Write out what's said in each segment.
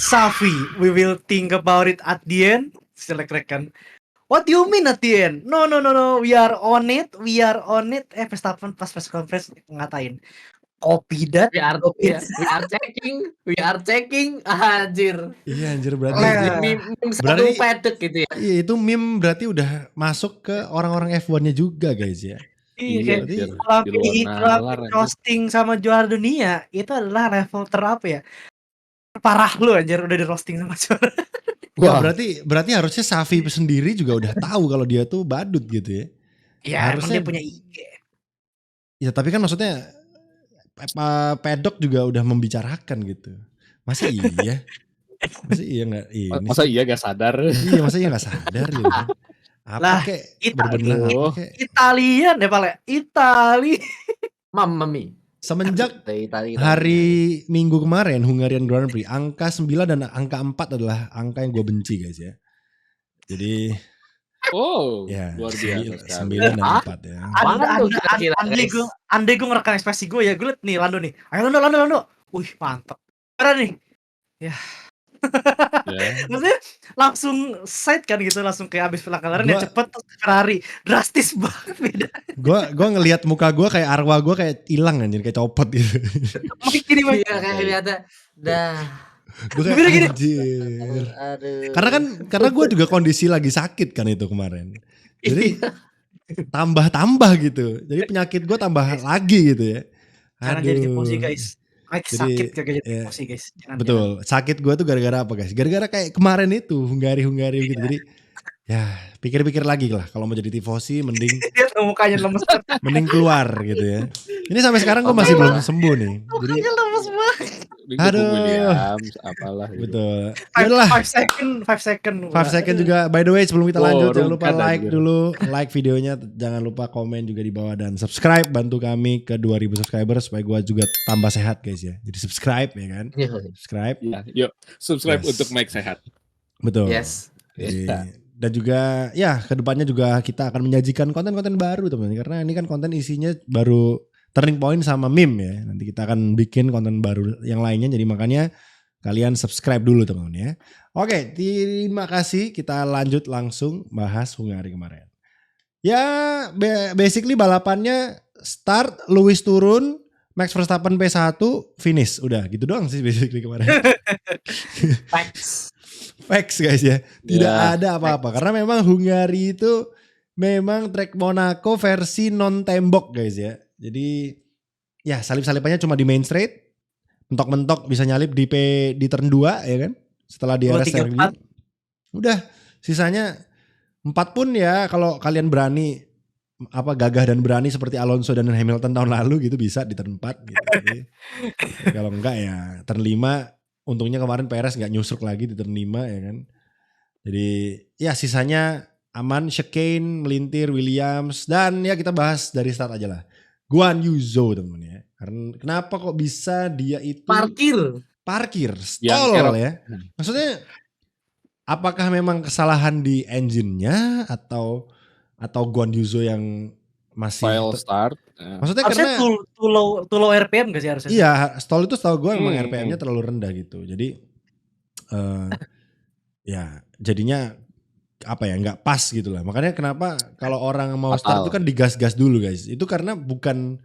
Safi, we will think about it at the end. Selek kan. What do you mean at the end? No, we are on it. Verstappen pas press conference ngatain. Copy that. We are checking. Anjir. Iya anjir berarti. Meme satu pedek gitu ya. Iya itu meme berarti udah masuk ke orang-orang F1-nya juga guys ya. Iya, kayak roasting sama juara dunia itu adalah level terapa ya? Parah lu anjir udah di roasting sama juara. Wah, berarti harusnya Safi sendiri juga udah tahu kalau dia tuh badut gitu ya. Iya, harusnya dia punya IG. Ya tapi kan maksudnya pedok juga udah membicarakan gitu. Masa iya? Masa iya gak sadar? Iya, masa iya gak sadar gitu. Apa kayak Italian ya Pak, Itali. Mami. Semenjak hari Minggu kemarin Hungarian Grand Prix, angka 9 dan angka 4 adalah angka yang gue benci guys ya. Jadi ya, luar biasa 9 dan 4 ya. Andai gue ngerekam ekspresi gue ya, gue liat nih Lando nih. Ayo Lando. Wih mantap. Parah nih. Ya. Maksudnya langsung side kan gitu, langsung kayak abis pelanggaran yang cepet terus Ferrari. Drastis banget beda. Gue ngelihat muka gue kayak arwah gue kayak hilang anjir, kayak copot gitu. Iya kayak lihatnya dah. Gue kayak anjir. Karena gue juga kondisi lagi sakit kan itu kemarin. Jadi tambah gitu. Jadi penyakit gue tambah lagi gitu ya. Jangan jadi tifosi guys. Sakit gara-gara tifosi guys. Betul. Sakit gue tuh gara-gara apa guys? Gara-gara kayak kemarin itu Hungari gitu. Jadi ya pikir-pikir lagi lah. Kalau mau jadi tifosi mending mukanya lemes. Mending keluar gitu ya. Ini sampai sekarang gue masih belum sembuh nih. Mukanya lemes banget. Aduh. Williams, apalah gitu. Betul. Yaudahlah. 5 second juga. By the way sebelum kita lanjut jangan lupa like videonya, jangan lupa komen juga di bawah dan subscribe, bantu kami ke 2000 subscriber supaya gue juga tambah sehat guys ya. Jadi subscribe ya kan. Subscribe. Yuk subscribe untuk Mike sehat. Betul. Yes. Dan juga ya kedepannya juga kita akan menyajikan konten-konten baru teman-teman. Karena ini kan konten isinya baru turning point sama meme ya. Nanti kita akan bikin konten baru yang lainnya. Jadi makanya kalian subscribe dulu teman-teman ya. Oke, terima kasih. Kita lanjut langsung bahas Hungari kemarin. Ya basically balapannya start, Lewis turun, Max Verstappen P1, finish. Udah gitu doang sih basically kemarin. Facts guys ya. Tidak ada apa-apa. Karena memang Hungari itu memang track Monaco versi non tembok guys ya. Jadi ya salip-salipannya cuma di main straight. Mentok-mentok bisa nyalip di turn 2 ya kan. Setelah di RS review. Udah sisanya 4 pun ya kalau kalian berani gagah dan berani seperti Alonso dan Hamilton tahun lalu gitu bisa di turn 4 gitu. Jadi, kalau enggak ya turn 5 untungnya kemarin Perez gak nyusruk lagi di turn 5 ya kan. Jadi ya sisanya aman, chicane, melintir, Williams. Dan ya kita bahas dari start aja lah. Guan Yu Zhou temen ya. Karena kenapa kok bisa dia itu parkir stall ya. Maksudnya apakah memang kesalahan di engine-nya atau Guan Yu Zhou yang masih fail start. Maksudnya karena too low RPM gak sih harusnya? Iya, stall itu setahu gue memang RPM-nya terlalu rendah gitu. Jadi ya jadinya apa ya, nggak pas gitu lah. Makanya kenapa kalau orang mau start itu kan digas-gas dulu guys. Itu karena bukan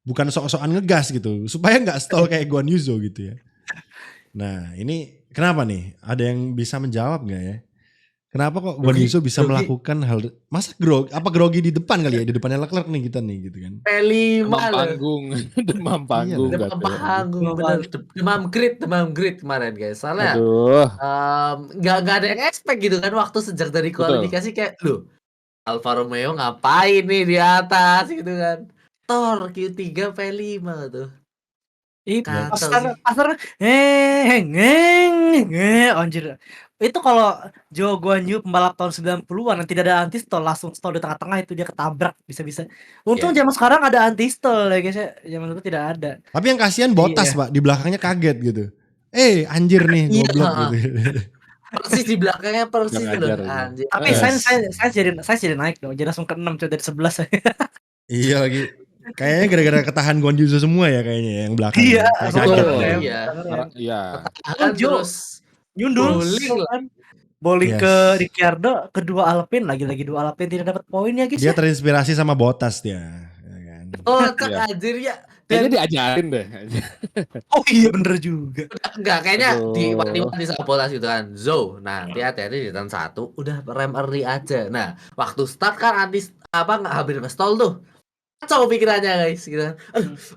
sok-sokan ngegas gitu. Supaya nggak stall kayak Guan Yu Zhou gitu ya. Nah ini kenapa nih? Ada yang bisa menjawab nggak ya? Kenapa kok Guan Yu Zhou bisa melakukan hal masa grogi di depan kali ya, di depannya Leclerc nih kita nih gitu kan. P5 demam panggung bener. Demam grid kemarin guys. Soalnya nggak ada yang expect gitu kan waktu sejak dari kualifikasi kayak Alfa Romeo ngapain nih di atas gitu kan. Thor Q3 P5 tuh. Itu pasar anjir. Itu kalau Zhou Guanyu pembalap tahun 90-an yang tidak ada anti-stall, langsung stall di tengah-tengah itu dia ketabrak bisa-bisa. Untung zaman sekarang ada anti-stall ya guys ya. Zaman dulu tidak ada. Tapi yang kasihan Bottas Pak, di belakangnya kaget gitu. anjir nih goblok gitu. Persis di belakangnya persis loh anjir. Tapi saya jadi naik dong. Jadi langsung ke 6 dari 11. Iya lagi. Kayaknya gara-gara ketahan Guan Yu Zhou semua ya kayaknya yang belakang. Iya. Iya. Terus nyundul Bowling lah. kan. Bowling Yes. ke Ricciardo, kedua Alpine, lagi-lagi 2 Alpine tidak dapat poin ya guys Dia ya. terinspirasi sama Bottas dia. Ya kan? Kocak Iya. anjir ya. Kayaknya Dan diajarin deh. Oh iya bener juga. enggak kayaknya di Aduh. wanti-wanti sama Bottas gitu kan. Zo, nah hati-hati di turn 1 udah rem early aja. Nah, waktu start kan nggak hampir nge-stall tuh. Kacau pikirannya guys gitu kan.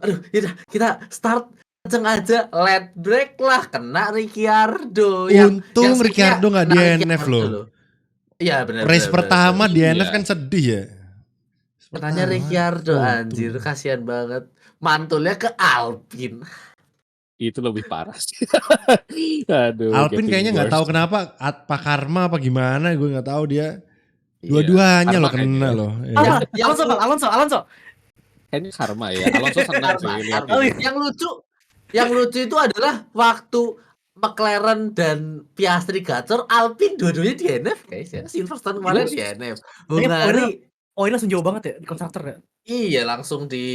Aduh, yaudah kita start kenceng aja, let break lah, kena Ricciardo Untung speednya Ricciardo nggak kena DNF Ricciardo loh. Iya benar. Race pertama benar. DNF Iya. kan sedih ya. Kenanya Ricciardo anjir, Untung. kasihan banget. Mantulnya ke Alpine. Itu lebih parah sih. Aduh. Alpine getting kayaknya nggak worse. tahu kenapa, apa karma apa gimana, gue nggak tahu dia. Iya. Dua-duanya Karma loh kena kayaknya. loh. Iya. Apa? Yang Alonso. Kayaknya karma ya. Alonso senang sih lihat karma. ini. Yang lucu itu adalah waktu McLaren dan Piastri gacor, Alpine dua-duanya DNF guys ya. Silverstone kemarin DNF. Hungary Poinnya langsung jauh banget ya di konstruktor ya. iya langsung di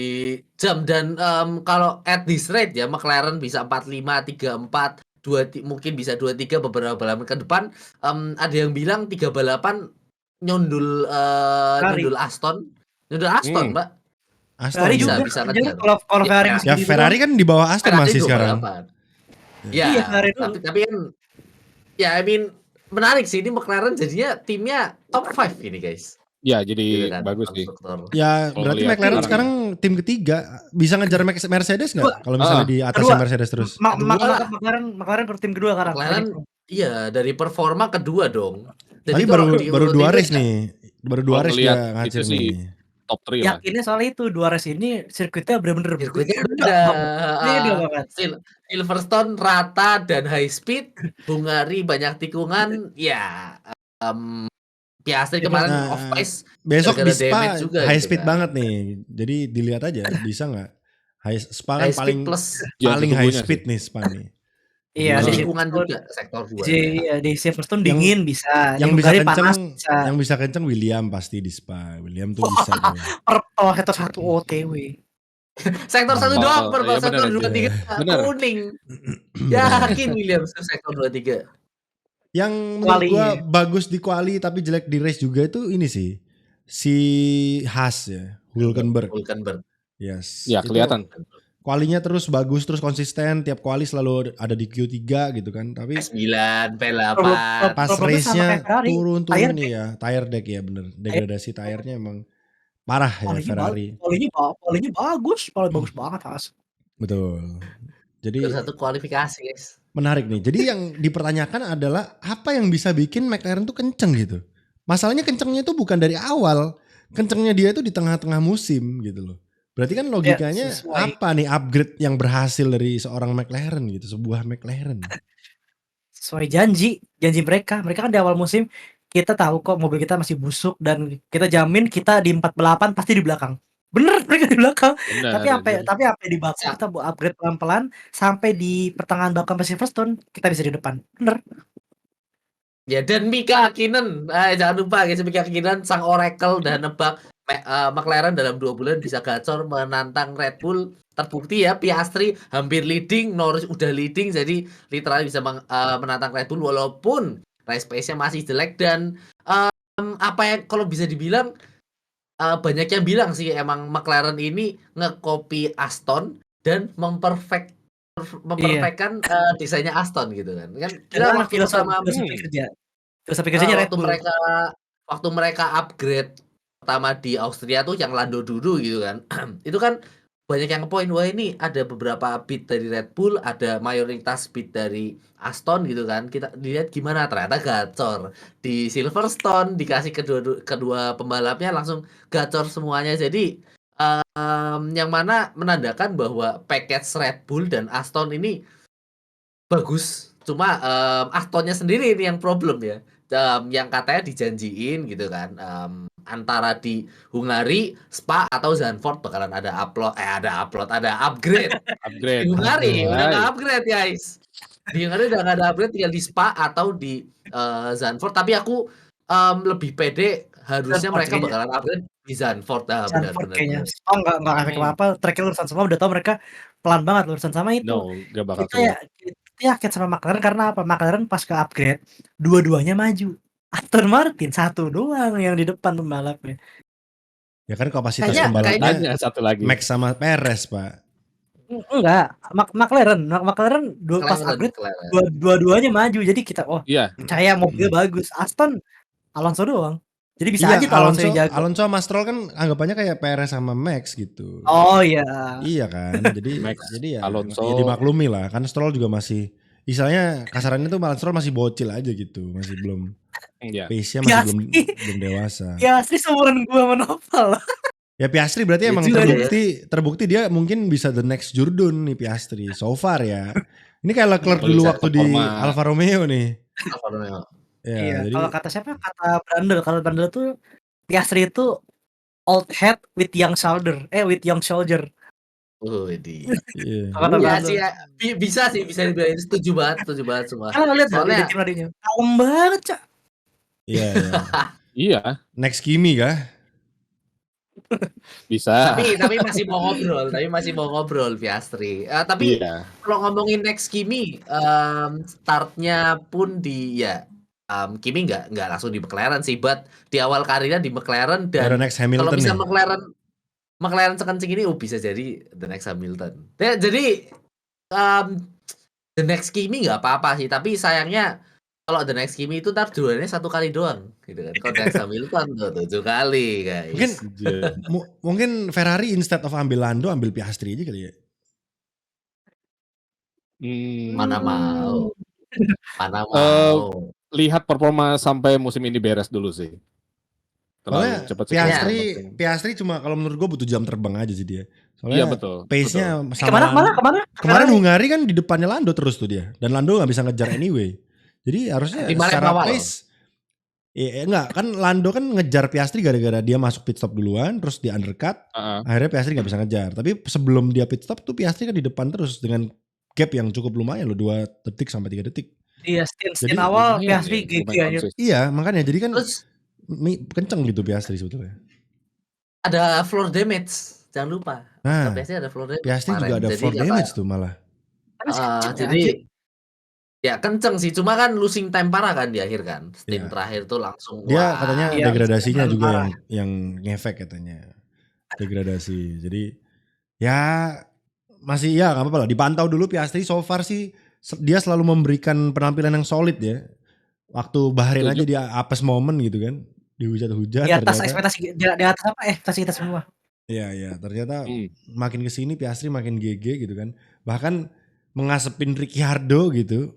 jam dan kalau at this rate ya McLaren bisa 45, 34, mungkin bisa 23 beberapa balapan ke depan. Ada yang bilang 3 balapan nyundul Aston, Mbak. Aston Ferrari bisa, juga. bisa Jadi ngejar. kalau Iya, Ferrari masih Ya di Ferrari kan di bawah Aston Ferrari masih 2 sekarang. balapan. Iya, Ya, Ferrari dulu. tapi kan ya I mean menarik sih ini McLaren jadinya timnya top 5 ini guys. Ya Gitu jadi kan, bagus sih. konstruktor. Ya Kalau berarti ngeliat McLaren sekarang sekarang tim ketiga. Bisa ngejar Mercedes nggak? Kalau misalnya di atasnya Kedua. Mercedes terus. McLaren per tim kedua sekarang. McLaren iya dari performa kedua dong. Tapi kalau baru 2 diurutin race ya, nih. Baru 2 Kalau race ngeliat dia ngacir itu sih, nih. top 3 lah. Yakinnya soal itu 2 race ini sirkuitnya bener-bener sirkuitnya beda beda. banget. Beda banget. Silverstone rata dan high speed, Hungary banyak tikungan, ya Piastri kemarin Nah, off pace besok di gara-gara Spa damage juga high gitu speed kan. banget nih. Jadi dilihat aja bisa nggak? Spa kan High speed paling plus paling high tunggunya speed sih. nih Spa nih. Iya, Jadi plus di tikungan Silverstone. juga sektor 2 Di Silverstone Yang- dingin bisa, yang di bisa Hungary kenceng, panas bisa. yang bisa kenceng William pasti di Spa. William tuh bisa tuh. Purple sektor 1 OTW. Sektor 1 Oh, doang, purple, iya sektor bener, 2, 3 bener. kuning. Yakin Williams ke sektor 2, 3. Yang menurut Quali, gua ya. bagus di quali tapi jelek di race juga itu ini sih. Si Haas ya, Hülkenberg. Yes. Ya Itu kelihatan. Qualinya terus bagus, terus konsisten, tiap quali selalu ada di Q3 gitu kan. Tapi P9, P8. pas Problemnya sama race-nya kayak Ferrari, turun tire nih ya, tire deck ya bener. Degradasi tire-nya emang parah ya Ferrari. Qualinya bagus banget Haas. Betul. Jadi Satu kualifikasi guys. menarik nih. Jadi yang dipertanyakan adalah apa yang bisa bikin McLaren tuh kenceng gitu. Masalahnya kencengnya itu bukan dari awal. Kencengnya dia itu di tengah-tengah musim gitu loh. Berarti kan logikanya sesuai. apa nih upgrade yang berhasil dari seorang McLaren gitu. Sebuah McLaren. Sesuai janji mereka. Mereka kan di awal musim kita tahu kok mobil kita masih busuk dan kita jamin kita di 4 balapan pasti di belakang. Bener mereka di belakang. Bener, Tapi apa di Baku kita upgrade pelan-pelan sampai di pertengahan Baku sampai Silverstone kita bisa di depan. Bener. Ya dan Mika Hakkinen, jangan lupa guys, Mika Hakkinen sang oracle dan nebak McLaren dalam 2 bulan bisa gacor menantang Red Bull. Terbukti ya Piastri hampir leading, Norris udah leading, jadi literally bisa menantang Red Bull walaupun race pace-nya masih jelek dan apa yang kalau bisa dibilang banyak yang bilang sih emang McLaren ini nge-copy Aston dan memperfectkan desainnya Aston gitu kan. Kita waktu pertama Filosofi kerjanya Red waktu Bull. mereka upgrade pertama di Austria tuh yang Lando dulu gitu kan. Itu kan banyak yang ngepoin wah ini ada beberapa bit dari Red Bull, ada mayoritas bit dari Aston gitu kan. Kita lihat gimana ternyata gacor. Di Silverstone dikasih kedua pembalapnya langsung gacor semuanya. Jadi yang mana menandakan bahwa package Red Bull dan Aston ini bagus. Cuma Astonnya sendiri ini yang problem ya. Yang katanya dijanjiin gitu kan antara di Hungary, Spa atau Zandvoort bakalan ada upgrade. Di Hungary udah nggak upgrade guys. Di Hungary udah nggak ada upgrade, tinggal di Spa atau di Zandvoort. Tapi aku lebih pede harusnya mereka bakalan upgrade di Zandvoort. Zandvoort kayaknya. Spa nggak efek apa-apa. Tracknya lulusan semua udah tahu mereka pelan banget lulusan sama itu. No, gak bakal Kita ya yakin sama McLaren karena apa? McLaren pas ke-upgrade, dua-duanya maju. Aston Martin 1 doang yang di depan pembalapnya. Ya kan kapasitas Kayaknya pembalapnya Tanya satu lagi. Max sama Perez, Pak. Enggak, McLaren pas upgrade McLaren. dua-duanya maju. Jadi kita Iya. percaya mobilnya bagus. Aston Alonso doang. Jadi bisa Iya, aja tuh Alonso yang jago. Alonso sama Stroll kan anggapannya kayak Perez sama Max gitu. Oh iya. Iya kan, Max, jadi ya, Alonso. ya dimaklumi lah. Kan Stroll juga masih, istilahnya kasarannya tuh Stroll masih bocil aja gitu, masih belum, Iya. pace-nya masih belum dewasa. Piastri seumuran gua sama Noval. Ya Piastri berarti Ya emang juga terbukti dia mungkin bisa the next Jordan nih Piastri so far ya. Ini kayak Leclerc dulu Bisa waktu di performa. Alfa Romeo nih. Alfa Romeo. Ya, Iya, jadi kalau kata siapa? Kata Brandel. Kalau Brandel tuh Piastri itu old head with young shoulder. With young soldier. iya. Kata Ya Brandel. sih, bisa dibilang setuju banget semua. Kalau lihat Soalnya di tim adiknya, kalem banget, Cak. Iya. Iya, Next Kimi kah? bisa. tapi masih mau ngobrol Piastri. Tapi Iya. kalau ngomongin next Kimi, startnya pun Kimi nggak langsung di McLaren sih, but di awal karirnya di McLaren dan next kalau Hamilton bisa nih. McLaren sekencing ini bisa jadi the next Hamilton. Ya, jadi the next Kimi nggak apa-apa sih, tapi sayangnya kalau the next Kimi itu ntar duluannya 1 kali doang gitu kan. Kalau the next Hamilton tuh 7 kali guys. Mungkin Ferrari instead of ambil Lando ambil Piastri aja kali ya. Mana mau. Lihat performa sampai musim ini beres dulu sih. Soalnya Cepat Piastri cuma kalau menurut gue butuh jam terbang aja sih dia. Soalnya iya, betul. pace-nya sama Kemana? Kemarin Hungari kan di depannya Lando terus tuh dia. Dan Lando gak bisa ngejar anyway. Jadi harusnya secara pace. Enggak, kan Lando kan ngejar Piastri gara-gara dia masuk pit stop duluan. Terus di undercut. Akhirnya Piastri gak bisa ngejar. Tapi sebelum dia pit stop tuh Piastri kan di depan terus. Dengan gap yang cukup lumayan loh. 2 detik sampai 3 detik. Iya, stint awal Piastri GG aja. Iya, makanya jadi kan terus, kenceng gitu Piastri sebetulnya. Ada floor damage, jangan lupa. Nah, Piastri ada floor damage. Piastri juga ada floor damage tuh malah. Jadi ya kenceng sih, cuma kan losing time parah kan di akhir kan. Stint terakhir tuh langsung dia katanya degradasinya juga yang ngefek katanya. Degradasi. Jadi ya masih ya gak apa-apa lah. Dipantau dulu Piastri so far sih dia selalu memberikan penampilan yang solid ya. Waktu Bahrain aja dia apes momen gitu kan. Dihujat-hujat. Di atas ekspektasi, di atas apa ekspektasi kita semua. Iya, ternyata makin kesini Piastri makin GG gitu kan. Bahkan mengasepin Ricciardo gitu.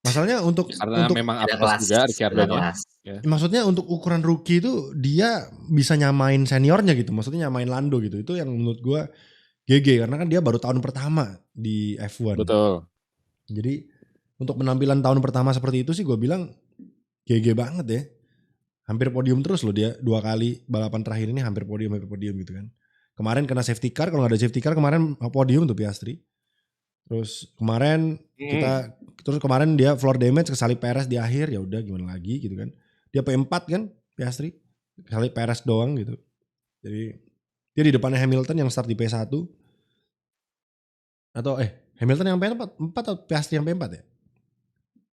Masalahnya karena memang apes juga Ricciardo-nya. Maksudnya untuk ukuran rookie itu dia bisa nyamain seniornya gitu. Maksudnya nyamain Lando gitu. Itu yang menurut gue GG karena kan dia baru tahun pertama di F1. Betul. Jadi untuk penampilan tahun pertama seperti itu sih gue bilang GG banget ya. Hampir podium terus loh dia 2 kali balapan terakhir ini hampir podium gitu kan. Kemarin kena safety car, kalau gak ada safety car kemarin podium tuh Piastri. Terus kemarin kemarin dia floor damage kesalip Perez di akhir, ya udah gimana lagi gitu kan. Dia P4 kan Piastri, kesalip Perez doang gitu. Jadi dia di depannya Hamilton yang start di P1. Atau Hamilton yang P4 atau Piastri yang P4 ya?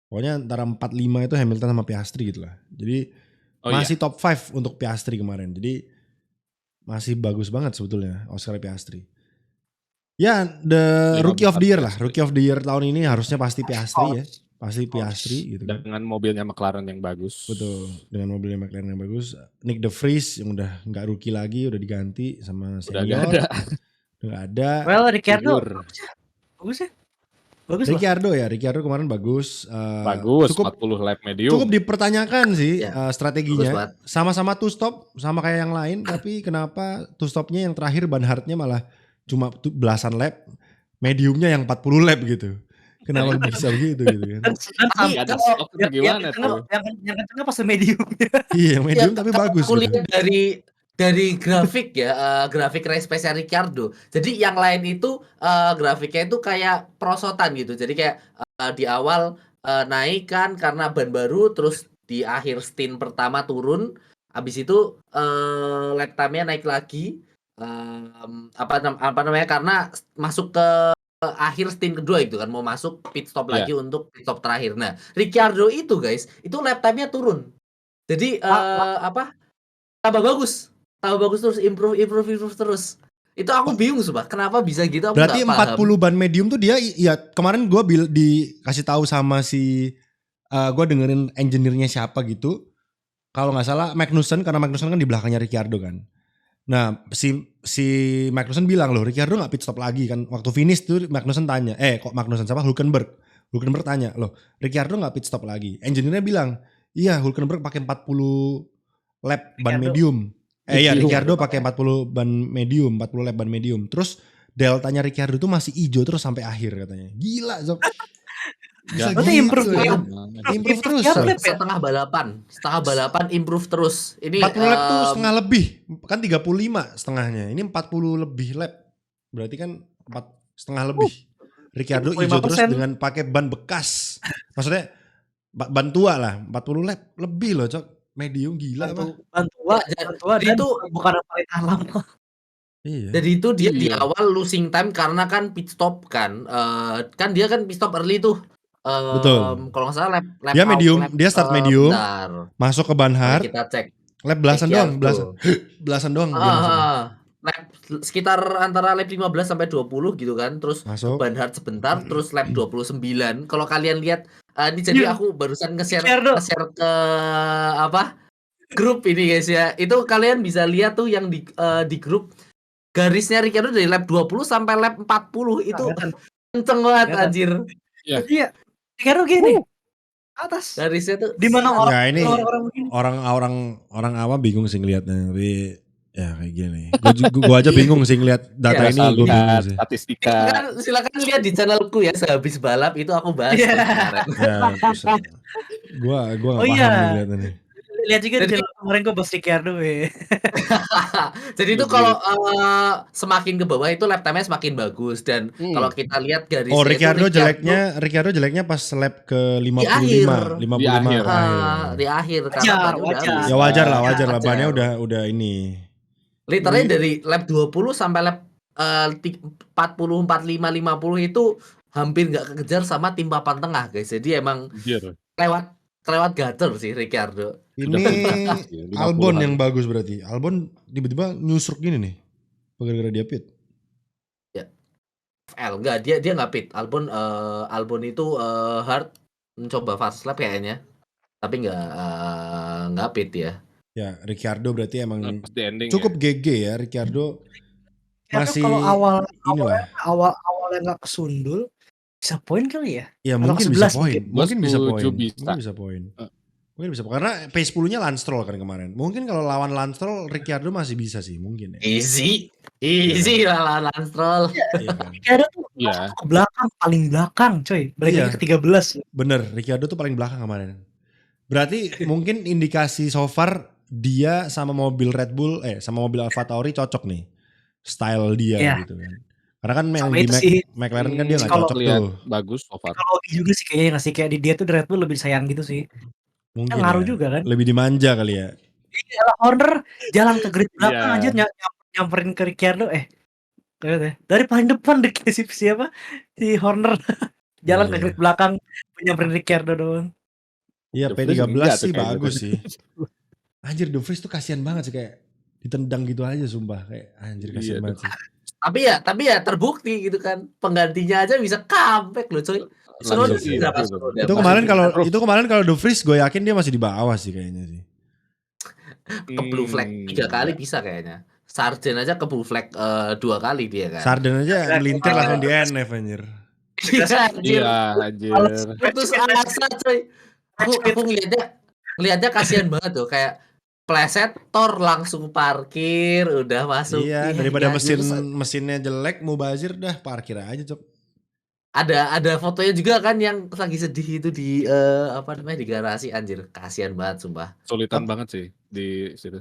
Pokoknya antara 4-5 itu Hamilton sama Piastri gitu lah. Jadi masih top 5 untuk Piastri kemarin. Jadi masih bagus banget sebetulnya Oscar Piastri. Ya, the Rookie of the Year lah. Rookie of the Year tahun ini harusnya pasti Piastri ya. Pasti Piastri gitu kan. Dengan mobilnya McLaren yang bagus. Betul, dengan mobilnya McLaren yang bagus. Nick De Vries yang udah gak rookie lagi, udah diganti sama senior. Udah gak ada. Well, Ricciardo bagus ya. Ricciardo kemarin bagus. Bagus, cukup 40 lap medium. Cukup dipertanyakan sih strateginya. Sama-sama two stop, sama kayak yang lain. Tapi kenapa two stopnya yang terakhir ban hardnya malah cuma belasan lap. Mediumnya yang 40 lap gitu. Kenapa bisa begitu gitu kan. Gimana tuh? Yang kencengnya pas mediumnya. Iya medium tapi bagus. Aku lihat dari grafik grafik race pace Ricciardo. Jadi yang lain itu grafiknya itu kayak perosotan gitu. Jadi kayak di awal naik kan karena ban baru, terus di akhir stint pertama turun, habis itu lap time-nya naik lagi. Apa namanya karena masuk ke akhir stint kedua itu kan, mau masuk pit stop Iya. lagi untuk pit stop terakhir. Nah, Ricciardo itu guys, itu lap time-nya turun. Jadi tambah bagus terus, improve terus. Itu aku bingung sumpah, kenapa bisa gitu aku Berarti nggak 40 paham. ban medium tuh dia, ya kemarin gue dikasih tahu sama si, gue dengerin engineer-nya siapa gitu. Kalau nggak salah Magnussen, karena Magnussen kan di belakangnya Ricciardo kan. Nah si Magnussen bilang loh, Ricciardo nggak pit stop lagi kan. Waktu finish tuh Magnussen tanya, Hulkenberg tanya loh, Ricciardo nggak pit stop lagi. Engineer-nya bilang, iya Hulkenberg pakai 40 lap ban Ricciardo. medium. Iya Ricciardo Ricciardo pakai 40 ban medium, 40 lap ban medium. Terus deltanya Ricciardo tuh masih hijau terus sampai akhir katanya. Gila Zok. Bisa Berarti gitu improve ya. ya? Improve terus. Tiap Zok. lap ya? setengah balapan improve terus. Ini 40 lap tuh setengah lebih. Kan 35 setengahnya. Ini 40 lebih lap. Berarti kan 4,5 lebih. Ricciardo hijau terus 55%. dengan pakai ban bekas. Maksudnya ban tua lah. 40 lap lebih loh Cok. Medium gila mah. Bantua Jadi dan itu bukan yang paling alam. Iya. Jadi itu dia di Iya. awal losing time karena kan pit stop kan. Kan dia kan pit stop early tuh. Betul. Kalau nggak salah lap Dia medium, dia start medium, bentar. masuk ke ban Mari hard, kita cek. lap belasan doang, Ricciardo. belasan doang dia masuk. Lap sekitar antara lap 15 sampai 20 gitu kan. Terus Masuk. ban hard sebentar, terus lap 29. Kalau kalian lihat ini jadi Iya. aku barusan nge-share Ricciardo. ke grup ini guys ya. Itu kalian bisa lihat tuh yang di grup garisnya Ricciardo dari lap 20 sampai lap 40 itu kenceng banget Kelihatan. anjir. Iya. Iya. Ricciardo gini. Atas. Garisnya tuh Di mana Ya ini orang begini? orang awam bingung sih ngelihatnya, tapi ya kayak gini. Gua aja bingung sih ngelihat data Ya, ini, Asal gue bingung lihat sih. statistika. silakan lihat di channelku ya, sehabis balap itu aku bahas Iya. tuh kemarin. Ya, terus, gua nggak Oh paham iya. nih ngeliatnya nih. Lihat juga di Jadi- channel kemarin gue bahas Ricciardo ya. Jadi itu Legit. kalau semakin ke bawah itu lap time-nya semakin bagus dan kalau kita lihat garisnya Oh, itu Ricciardo jeleknya pas lap ke 55, akhir. 55 Di akhir. akhir. di akhir Wajar, karena bannya udah wajar. habis. Ya wajar lah, Wajar. bannya udah ini. Literally dari lap 20 sampai lap 40, 45, 50 itu hampir nggak kekejar sama tim papan tengah guys. Jadi emang Anjir. kelewat gater sih Ricciardo. Ini Iya, 50-an. Albon yang bagus berarti. Albon tiba-tiba nyusruk gini nih. Gara-gara dia pit. Enggak, dia nggak pit. Albon itu hard mencoba fast lap kayaknya. Tapi nggak pit ya. Ya, Ricciardo berarti emang Pas di ending cukup GG ya. Ricciardo masih Kalau inilah. awalnya nggak kesundul, bisa poin kali ya? Ya Atau mungkin bisa 11 poin. mungkin. Mungkin bisa Gua poin. setuju Mungkin bisa. bisa poin. Mungkin bisa. Karena P10-nya Lance Stroll kan kemarin. Mungkin kalau lawan Lance Stroll, Ricciardo masih bisa sih. Mungkin ya. Easy lah Lance Stroll. Iya kan? Ricciardo tuh Iya. masuk ke belakang, paling belakang coy. Balik Iya. lagi ke 13. Bener, Ricciardo tuh paling belakang kemarin. Berarti mungkin indikasi so far dia sama mobil Red Bull, sama mobil AlphaTauri cocok nih. Style dia Iya. gitu kan. Karena kan yang Sama di itu sih. McLaren kan dia gak Kalau cocok lihat tuh. bagus so far. Psikologi juga sih kayaknya nggak sih, kayak di dia tuh Red Bull lebih sayang gitu sih. Mungkin Ngaruh ya. juga kan. Lebih dimanja kali ya. Iya lah, Horner jalan ke grid belakang Iya. aja nyamperin ke Ricciardo dari paling depan siapa si Horner jalan ke Iya. grid belakang nyamperin Ricciardo doang. Iya De Vries P13 enggak tuh sih kayaknya bagus tuh. sih. Anjir De Vries tuh kasihan banget sih, kayak ditendang gitu aja sumpah. Kayak anjir kasihan Iya, banget sih. Tapi ya terbukti gitu kan. Penggantinya aja bisa comeback loh coy. Suruh Iya, berapa betul. suruh? Itu kemarin kalau De Vries gue yakin dia masih di bawah sih kayaknya sih. ke blue flag 3 kali bisa kayaknya. Sargent aja ke blue flag 2 kali dia kan. Sarden aja melintir langsung di NF anjir. Iya, anjir. Iya, anjir. Putus asa coy. Aku ngeliatnya kasihan banget tuh, kayak pleset tor langsung parkir udah masuk. Iya, Ih, daripada anjir. mesinnya jelek mubazir dah parkir aja Cok. Ada fotonya juga kan yang lagi sedih itu di di garasi anjir. Kasihan banget sumpah. Sulitan banget sih di situ.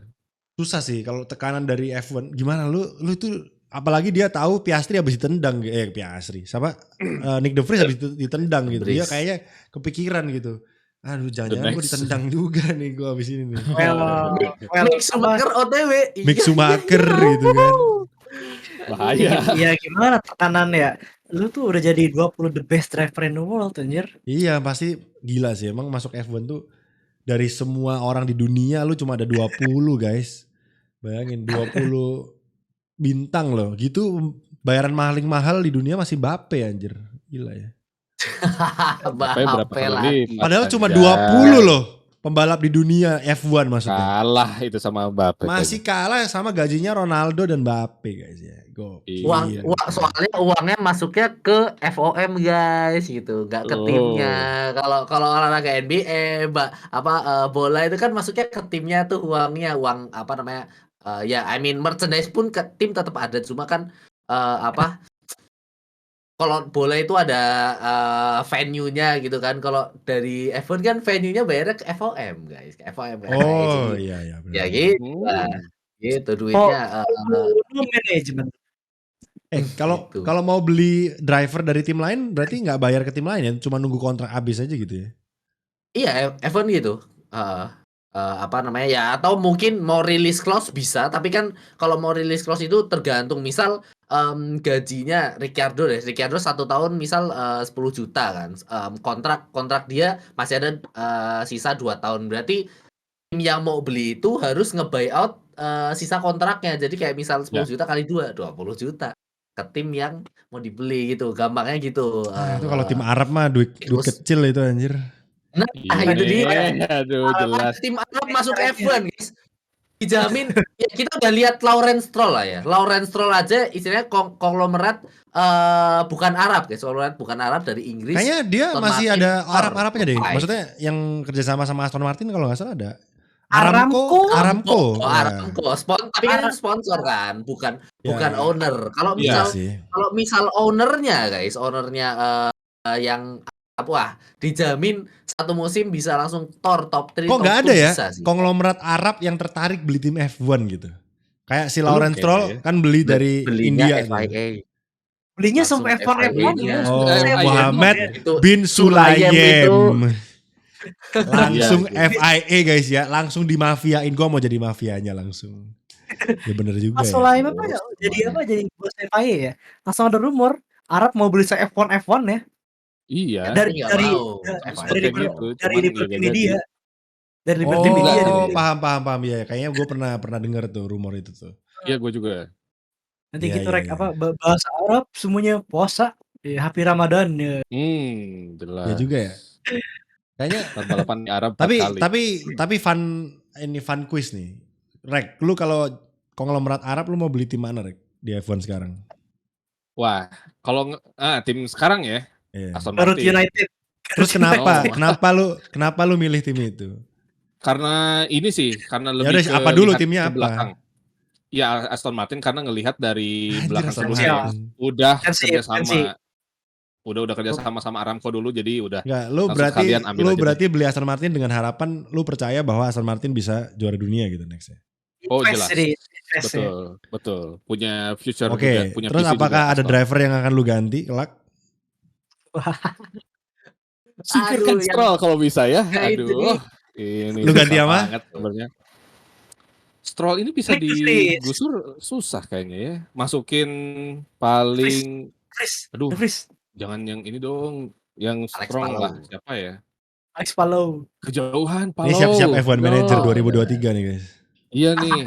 Susah sih kalau tekanan dari F1. Gimana lu itu, apalagi dia tahu Piastri habis ditendang, Piastri. Siapa? Nick De Vries habis ditendang gitu. Dia kayaknya kepikiran gitu. Aduh, jangan-jangan gue ditendang juga nih gue habis ini nih. Mick Schumacher OTW. Mick Schumacher gitu kan. Bahaya. Iya gimana tekanan ya. Lu tuh udah jadi 20 the best driver in the world anjir. Iya pasti gila sih. Emang masuk F1 tuh dari semua orang di dunia lu cuma ada 20 guys. Bayangin 20 bintang loh. Gitu bayaran paling mahal di dunia masih Bape anjir. Gila ya. Bape berapa Bape kali lagi. lipat, Padahal cuma anjay. 20 loh pembalap di dunia F1 maksudnya. Kalah itu sama Bape. Masih kalah sama gajinya Ronaldo dan Bape guys ya. Uang, Iya. soalnya uangnya masuknya ke FOM guys gitu, nggak ke timnya. Kalau olahraga NBA, bola itu kan masuknya ke timnya tuh uangnya, uang apa namanya? Ya, I mean merchandise pun ke tim tetap ada, cuma kan kalau bola itu ada venue-nya gitu kan. Kalau dari F1 kan venue-nya bayarnya ke FOM guys, ke FOM. Oh Jadi iya iya. ya benar. gitu lah. Gitu Oh, duitnya lu manajemen. Kalau gitu. kalau mau beli driver dari tim lain berarti nggak bayar ke tim lain ya, cuma nunggu kontrak habis aja gitu ya. Iya, F1 gitu. Apa namanya ya, atau mungkin mau rilis clause bisa, tapi kan kalau mau rilis clause itu tergantung. Misal gajinya Ricciardo 1 tahun misal 10 juta kan. Kontrak dia masih ada sisa 2 tahun. Berarti tim yang mau beli itu harus nge-buyout sisa kontraknya. Jadi kayak misal 10 juta kali 2, 20 juta ke tim yang mau dibeli gitu. Gampangnya gitu. Itu kalau tim Arab mah duit Terus kecil itu anjir. nah, itu dia. Aduh, jelas. Tim Arab masuk F1 guys. Dijamin ya, kita udah lihat Lawrence Stroll lah ya. Lawrence Stroll aja istilahnya konglomerat bukan Arab guys. Konglomerat bukan Arab dari Inggris. Kayaknya dia Aston masih Martin, ada Thor, Arab-Arabnya deh. Five. Maksudnya yang kerjasama sama Aston Martin kalau nggak salah ada. Aramco. Aramco. Oh, Ya. Aramco. Tapi kan itu sponsor kan, bukan Ya. owner. Kalau Iya misal sih. kalau misal ownernya guys, yang wah, dijamin satu musim bisa langsung top 3 Kok nggak ada ya bisa sih. konglomerat Arab yang tertarik beli tim F1 gitu. Kayak si Belum Lawrence Stroll kayaknya ya. kan beli dari Belinya India tuh. FIA. Belinya Langsung sama F1 FIA-nya. ya. Oh, FIA Muhammad Itu bin Sulayem itu. Sulayem. Langsung Iya, FIA guys ya, langsung dimafiain. Gua mau jadi mafianya langsung. Ya bener juga Mas ya. Sulaim apa ya? Jadi bos FIA ya? Langsung ada rumor Arab mau beli saya F1 ya. Iya. Dari Nggak dari mau. dari Kayak gitu, dari cuman Liberty nggak Media. jadi. Dari Liberty Media. Oh, Dia. paham ya. Kayaknya gue pernah dengar tuh rumor itu tuh. Iya, gue juga. Nanti Iya, gitu iya, rek iya. apa bahasa Arab semuanya puasa. Ya, Happy Ramadan ya. Jelas. Ya juga ya. Kayaknya Ntar balapan di Arab 4 kali. tapi fun quiz nih. Rek, lu kalau konglomerat Arab lu mau beli tim mana Rek di F1 sekarang? Wah, kalau tim sekarang ya, Iya. Aston Garut Martin. United. Terus kenapa lu milih tim itu? Karena ini sih, karena Ya lebih udah, ke apa dulu lihat timnya ke apa? belakang. Ya Aston Martin karena ngelihat dari Anjir, belakang Aston sebelumnya ya, Martin. udah Fancy. kerjasama, udah kerjasama sama Aramco dulu, jadi udah. Enggak, lu langsung sekalian ambil aja berarti beli Aston Martin dengan harapan lu percaya bahwa Aston Martin bisa juara dunia gitu nextnya. Oh jelas, Invest ya. betul, punya future juga, Oke, punya terus visi apakah juga ada Aston. driver yang akan lu ganti kelak? Singkirkan Aduh, Stroll kalau bisa ya. Nah, itu Aduh, ini Lu ganti susah apa? banget sebenarnya. Stroll ini bisa digusur susah kayaknya ya. Masukin paling, aduh, jangan yang ini dong, yang Alex strong Palou. lah. Siapa ya? Alex Palou. Kejauhan Palou. Ini siap-siap F1 Manager Oh, 2023 nih guys. Iya nih.